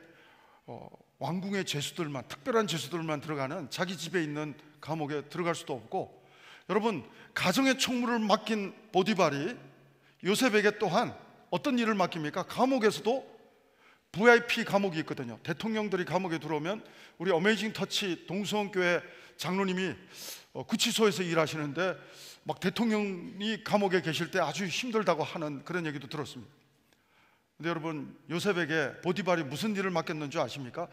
왕궁의 죄수들만, 특별한 죄수들만 들어가는 자기 집에 있는 감옥에 들어갈 수도 없고, 여러분 가정의 총무를 맡긴 보디발이 요셉에게 또한 어떤 일을 맡깁니까? 감옥에서도 VIP 감옥이 있거든요. 대통령들이 감옥에 들어오면 우리 어메이징 터치 동수원교회 장로님이 구치소에서 일하시는데 막 대통령이 감옥에 계실 때 아주 힘들다고 하는 그런 얘기도 들었습니다. 근데 여러분, 요셉에게 보디발이 무슨 일을 맡겼는 줄 아십니까?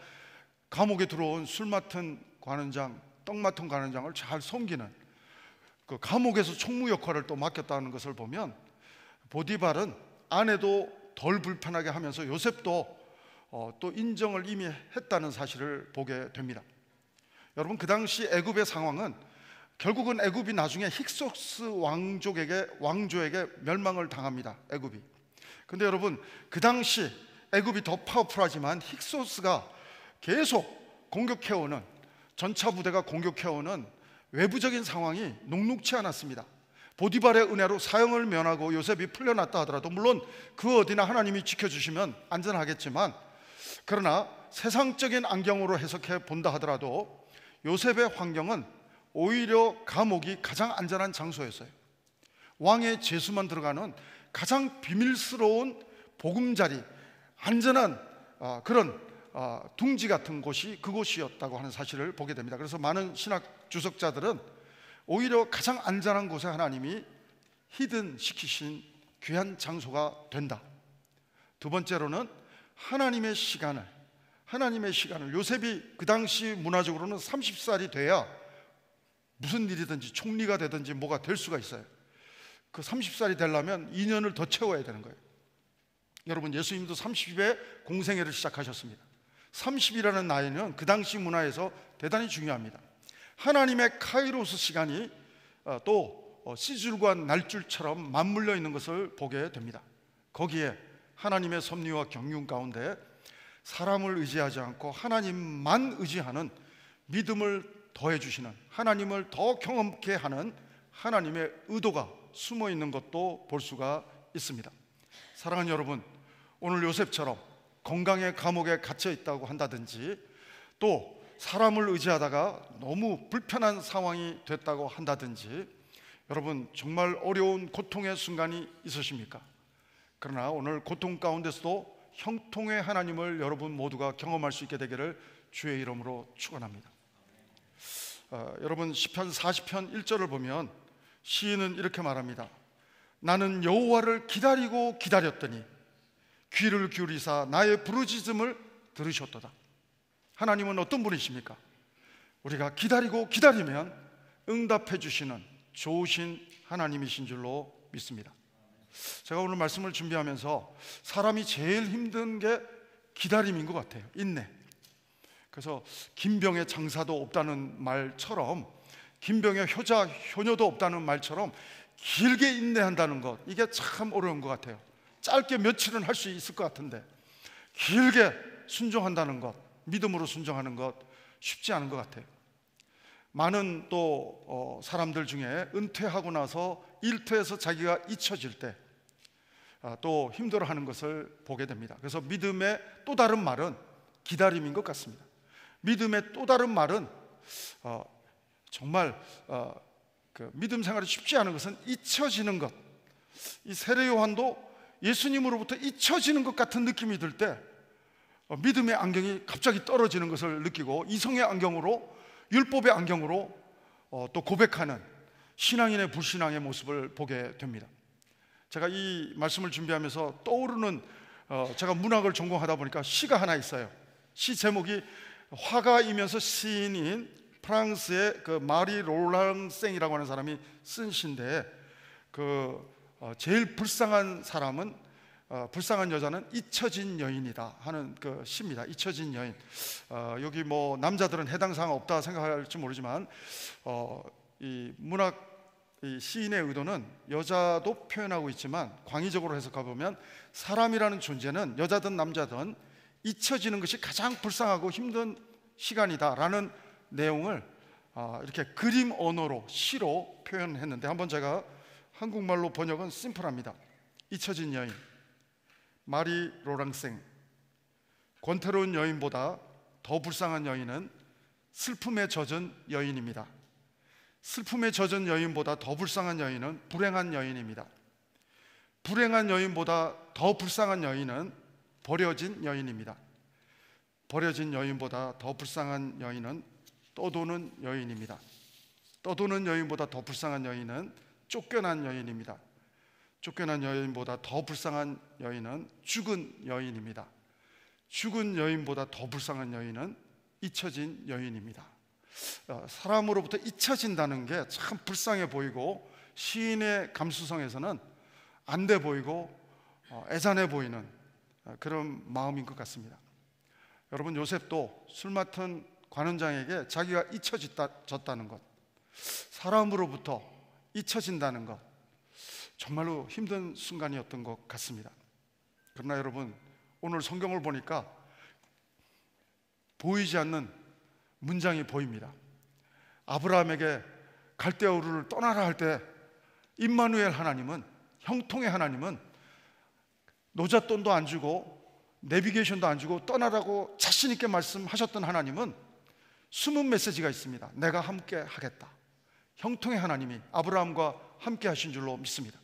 감옥에 들어온 술 맡은 관원장, 떡 맡은 관원장을 잘 섬기는, 그 감옥에서 총무 역할을 또 맡겼다는 것을 보면 보디발은 아내도 덜 불편하게 하면서 요셉도 또 인정을 이미 했다는 사실을 보게 됩니다. 여러분, 그 당시 애굽의 상황은 결국은 애굽이 나중에 힉소스 왕조에게 멸망을 당합니다. 애굽이. 근데 여러분, 그 당시 애굽이 더 파워풀하지만 힉소스가 계속 공격해오는, 전차 부대가 공격해오는 외부적인 상황이 녹록치 않았습니다. 보디발의 은혜로 사형을 면하고 요셉이 풀려났다 하더라도, 물론 그 어디나 하나님이 지켜주시면 안전하겠지만, 그러나 세상적인 안경으로 해석해 본다 하더라도 요셉의 환경은 오히려 감옥이 가장 안전한 장소였어요. 왕의 죄수만 들어가는 가장 비밀스러운 보금자리, 안전한 그런 둥지 같은 곳이 그곳이었다고 하는 사실을 보게 됩니다. 그래서 많은 신학 주석자들은 오히려 가장 안전한 곳에 하나님이 히든 시키신 귀한 장소가 된다. 두 번째로는 하나님의 시간을, 요셉이 그 당시 문화적으로는 30살이 돼야 무슨 일이든지 총리가 되든지 뭐가 될 수가 있어요. 그 30살이 되려면 2년을 더 채워야 되는 거예요. 여러분, 예수님도 30에 공생애를 시작하셨습니다. 30이라는 나이는 그 당시 문화에서 대단히 중요합니다. 하나님의 카이로스 시간이 또 시줄과 날줄처럼 맞물려 있는 것을 보게 됩니다. 거기에 하나님의 섭리와 경륜 가운데 사람을 의지하지 않고 하나님만 의지하는 믿음을 더해 주시는, 하나님을 더 경험케 하는 하나님의 의도가 숨어 있는 것도 볼 수가 있습니다. 사랑하는 여러분, 오늘 요셉처럼 건강의 감옥에 갇혀 있다고 한다든지, 또 사람을 의지하다가 너무 불편한 상황이 됐다고 한다든지, 여러분 정말 어려운 고통의 순간이 있으십니까? 그러나 오늘 고통 가운데서도 형통의 하나님을 여러분 모두가 경험할 수 있게 되기를 주의 이름으로 축원합니다. 여러분, 시편 40편 1절을 보면 시인은 이렇게 말합니다. 나는 여호와를 기다리고 기다렸더니 귀를 기울이사 나의 부르짖음을 들으셨도다. 하나님은 어떤 분이십니까? 우리가 기다리고 기다리면 응답해 주시는 좋으신 하나님이신 줄로 믿습니다. 제가 오늘 말씀을 준비하면서 사람이 제일 힘든 게 기다림인 것 같아요. 인내. 그래서 김병의 장사도 없다는 말처럼, 김병의 효녀도 없다는 말처럼 길게 인내한다는 것, 이게 참 어려운 것 같아요. 짧게 며칠은 할 수 있을 것 같은데 길게 순종한다는 것, 믿음으로 순종하는 것 쉽지 않은 것 같아요. 많은 또 사람들 중에 은퇴하고 나서 일터에서 자기가 잊혀질 때 또 힘들어하는 것을 보게 됩니다. 그래서 믿음의 또 다른 말은 기다림인 것 같습니다. 믿음의 또 다른 말은 정말 그 믿음 생활이 쉽지 않은 것은 잊혀지는 것. 이 세례 요한도 예수님으로부터 잊혀지는 것 같은 느낌이 들 때 믿음의 안경이 갑자기 떨어지는 것을 느끼고 이성의 안경으로, 율법의 안경으로 또 고백하는 신앙인의 불신앙의 모습을 보게 됩니다. 제가 이 말씀을 준비하면서 떠오르는 제가 문학을 전공하다 보니까 시가 하나 있어요. 시 제목이 화가이면서 시인인 프랑스의 그 마리 롤랑생이라고 하는 사람이 쓴 시인데, 제일 불쌍한 사람은 불쌍한 여자는 잊혀진 여인이다 하는 그 시입니다. 잊혀진 여인. 여기 뭐 남자들은 해당 사항 없다 생각할지 모르지만 이 문학 이 시인의 의도는 여자도 표현하고 있지만 광의적으로 해석해 보면 사람이라는 존재는 여자든 남자든 잊혀지는 것이 가장 불쌍하고 힘든 시간이다라는 내용을 이렇게 그림 언어로, 시로 표현했는데, 한번 제가 한국말로 번역은 심플합니다. 잊혀진 여인, 마리 로랑생. 권태로운 여인보다 더 불쌍한 여인은 슬픔에 젖은 여인입니다. 슬픔에 젖은 여인보다 더 불쌍한 여인은 불행한 여인입니다. 불행한 여인보다 더 불쌍한 여인은 버려진 여인입니다. 버려진 여인보다 더 불쌍한 여인은 떠도는 여인입니다. 떠도는 여인보다 더 불쌍한 여인은 쫓겨난 여인입니다. 쫓겨난 여인보다 더 불쌍한 여인은 죽은 여인입니다. 죽은 여인보다 더 불쌍한 여인은 잊혀진 여인입니다. 사람으로부터 잊혀진다는 게 참 불쌍해 보이고 시인의 감수성에서는 안 돼 보이고 애잔해 보이는 그런 마음인 것 같습니다. 여러분, 요셉도 술 맡은 관원장에게 자기가 잊혀졌다는 것, 사람으로부터 잊혀진다는 것, 정말로 힘든 순간이었던 것 같습니다. 그러나 여러분, 오늘 성경을 보니까 보이지 않는 문장이 보입니다. 아브라함에게 갈대아 우르를 떠나라 할 때 임마누엘 하나님은, 형통의 하나님은 노잣돈도 안 주고 내비게이션도 안 주고 떠나라고 자신 있게 말씀하셨던 하나님은 숨은 메시지가 있습니다. 내가 함께 하겠다. 형통의 하나님이 아브라함과 함께 하신 줄로 믿습니다.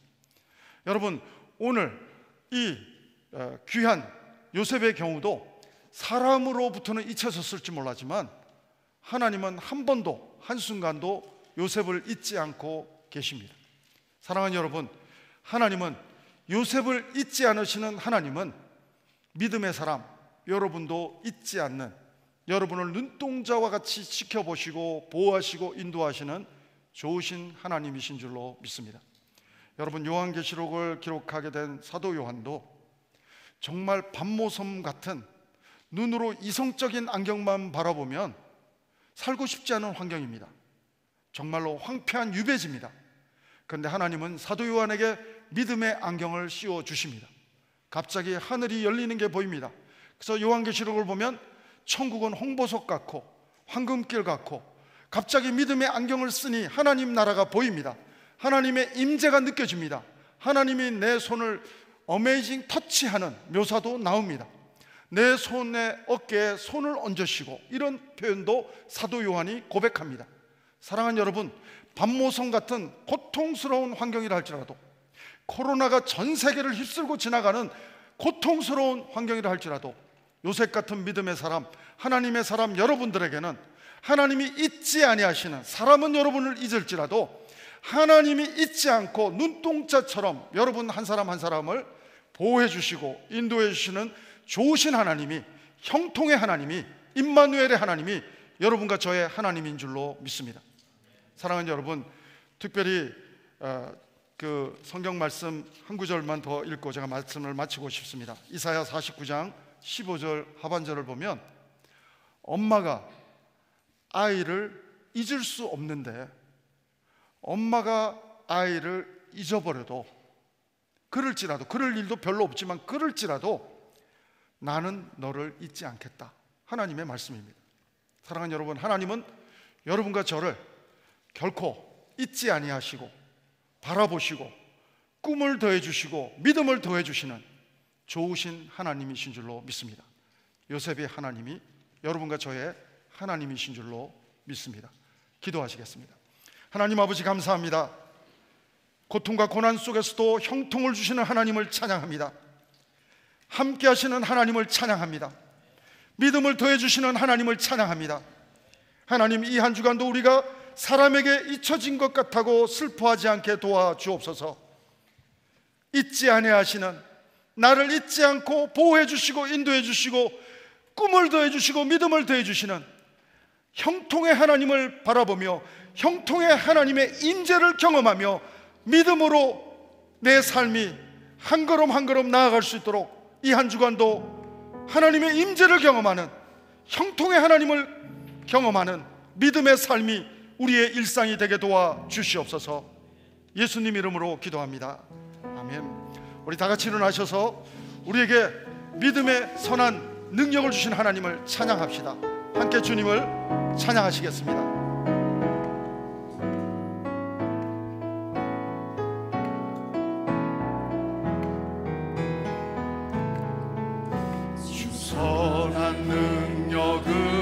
여러분, 오늘 이 귀한 요셉의 경우도 사람으로부터는 잊혀졌을지 몰라지만 하나님은 한 번도, 한순간도 요셉을 잊지 않고 계십니다. 사랑하는 여러분, 하나님은, 요셉을 잊지 않으시는 하나님은 믿음의 사람, 여러분도 잊지 않는, 여러분을 눈동자와 같이 지켜보시고 보호하시고 인도하시는 좋으신 하나님이신 줄로 믿습니다. 여러분, 요한계시록을 기록하게 된 사도 요한도 정말 밤모섬 같은 눈으로 이성적인 안경만 바라보면 살고 싶지 않은 환경입니다. 정말로 황폐한 유배지입니다. 그런데 하나님은 사도 요한에게 믿음의 안경을 씌워 주십니다. 갑자기 하늘이 열리는 게 보입니다. 그래서 요한계시록을 보면 천국은 홍보석 같고 황금길 같고 갑자기 믿음의 안경을 쓰니 하나님 나라가 보입니다. 하나님의 임재가 느껴집니다. 하나님이 내 손을 어메이징 터치하는 묘사도 나옵니다. 내 손에 어깨에 손을 얹으시고, 이런 표현도 사도 요한이 고백합니다. 사랑하는 여러분, 밤모성 같은 고통스러운 환경이라 할지라도, 코로나가 전 세계를 휩쓸고 지나가는 고통스러운 환경이라 할지라도 요셉 같은 믿음의 사람, 하나님의 사람 여러분들에게는 하나님이 잊지 아니하시는, 사람은 여러분을 잊을지라도 하나님이 잊지 않고 눈동자처럼 여러분 한 사람 한 사람을 보호해 주시고 인도해 주시는 좋으신 하나님이, 형통의 하나님이, 임마누엘의 하나님이 여러분과 저의 하나님인 줄로 믿습니다. 사랑하는 여러분, 특별히 그 성경 말씀 한 구절만 더 읽고 제가 말씀을 마치고 싶습니다. 이사야 49장 15절 하반절을 보면 엄마가 아이를 잊을 수 없는데, 엄마가 아이를 잊어버려도, 그럴지라도, 그럴 일도 별로 없지만 그럴지라도 나는 너를 잊지 않겠다. 하나님의 말씀입니다. 사랑하는 여러분, 하나님은 여러분과 저를 결코 잊지 아니하시고 바라보시고 꿈을 더해 주시고 믿음을 더해 주시는 좋으신 하나님이신 줄로 믿습니다. 요셉의 하나님이 여러분과 저의 하나님이신 줄로 믿습니다. 기도하시겠습니다. 하나님 아버지, 감사합니다. 고통과 고난 속에서도 형통을 주시는 하나님을 찬양합니다. 함께 하시는 하나님을 찬양합니다. 믿음을 더해 주시는 하나님을 찬양합니다. 하나님, 이 한 주간도 우리가 사람에게 잊혀진 것 같다고 슬퍼하지 않게 도와주옵소서. 잊지 아니하시는, 나를 잊지 않고 보호해 주시고 인도해 주시고 꿈을 더해 주시고 믿음을 더해 주시는 형통의 하나님을 바라보며 형통의 하나님의 임재를 경험하며 믿음으로 내 삶이 한 걸음 한 걸음 나아갈 수 있도록 이 한 주간도 하나님의 임재를 경험하는, 형통의 하나님을 경험하는 믿음의 삶이 우리의 일상이 되게 도와주시옵소서. 예수님 이름으로 기도합니다. 아멘. 우리 다 같이 일어나셔서 우리에게 믿음의 선한 능력을 주신 하나님을 찬양합시다. 함께 주님을 찬양하시겠습니다. 선한 능력을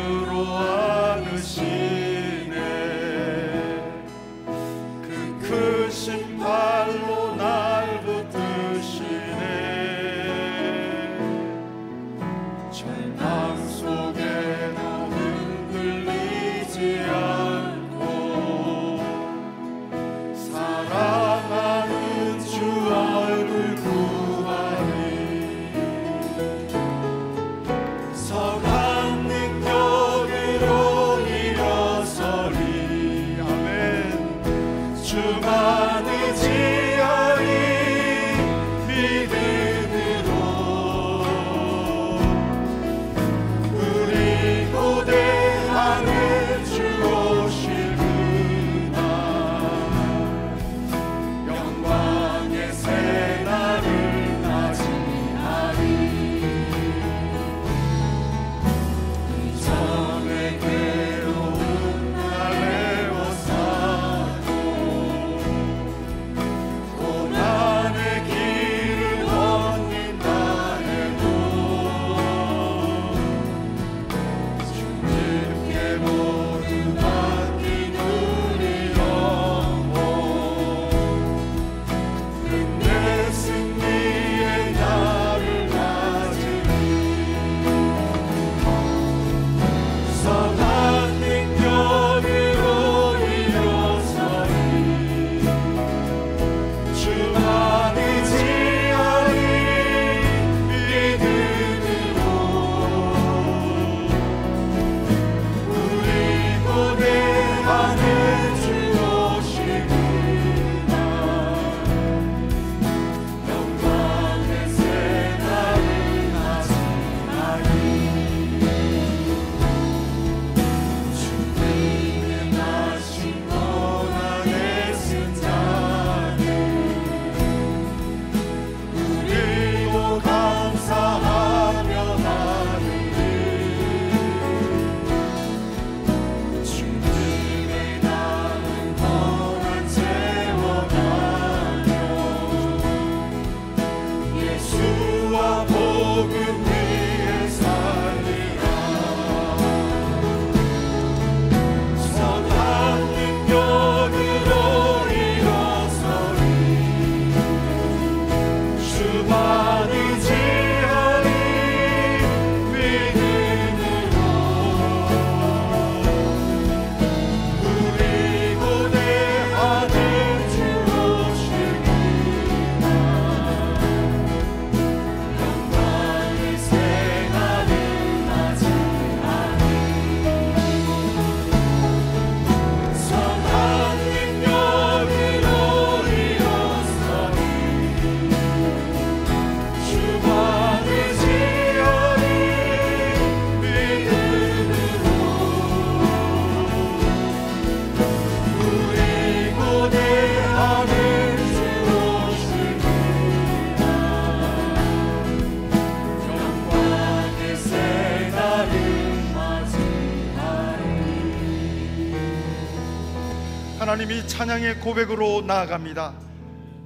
하나님이 찬양의 고백으로 나아갑니다.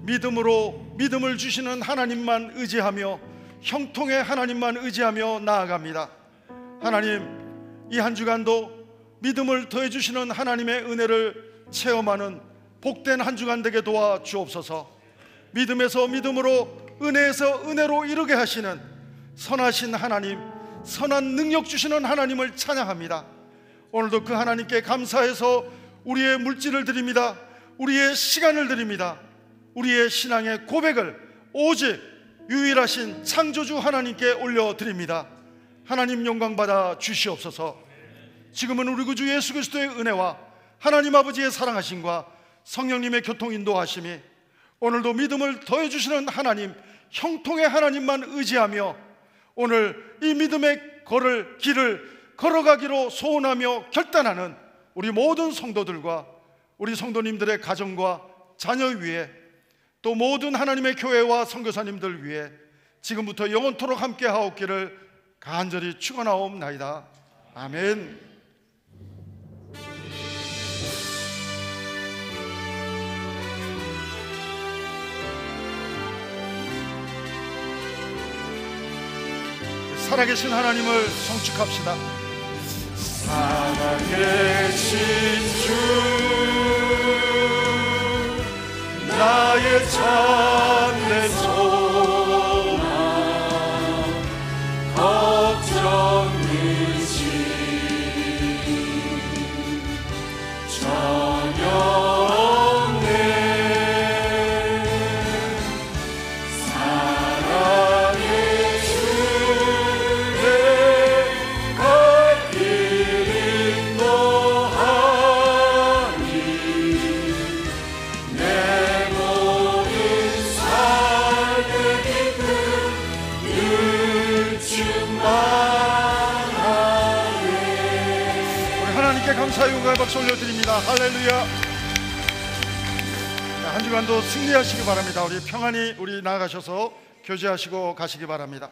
믿음으로 믿음을 주시는 하나님만 의지하며 형통의 하나님만 의지하며 나아갑니다. 하나님, 이 한 주간도 믿음을 더해 주시는 하나님의 은혜를 체험하는 복된 한 주간 되게 도와 주옵소서. 믿음에서 믿음으로, 은혜에서 은혜로 이루게 하시는 선하신 하나님, 선한 능력 주시는 하나님을 찬양합니다. 오늘도 그 하나님께 감사해서 우리의 물질을 드립니다. 우리의 시간을 드립니다. 우리의 신앙의 고백을 오직 유일하신 창조주 하나님께 올려드립니다. 하나님 영광 받아 주시옵소서. 지금은 우리 구주 예수 그리스도의 은혜와 하나님 아버지의 사랑하심과 성령님의 교통 인도하심이 오늘도 믿음을 더해 주시는 하나님, 형통의 하나님만 의지하며 오늘 이 믿음의 길을 걸어가기로 소원하며 결단하는 우리 모든 성도들과 우리 성도님들의 가정과 자녀 위에, 또 모든 하나님의 교회와 선교사님들 위해 지금부터 영원토록 함께 하옵기를 간절히 축원하옵나이다. 아멘. 살아계신 하나님을 송축합시다. 살아계신 주, 나의 참된 소망, 걱정 의심 전혀 없네. 사랑의 주, 내 갈 길 인도하니 내 모든 삶의 기쁨 늘 충만하네. 우리 하나님께 감사의 영광의 박수 올려드립니다. 할렐루야. 한 주간도 승리하시기 바랍니다. 우리 평안히 우리 나아가셔서 교제하시고 가시기 바랍니다.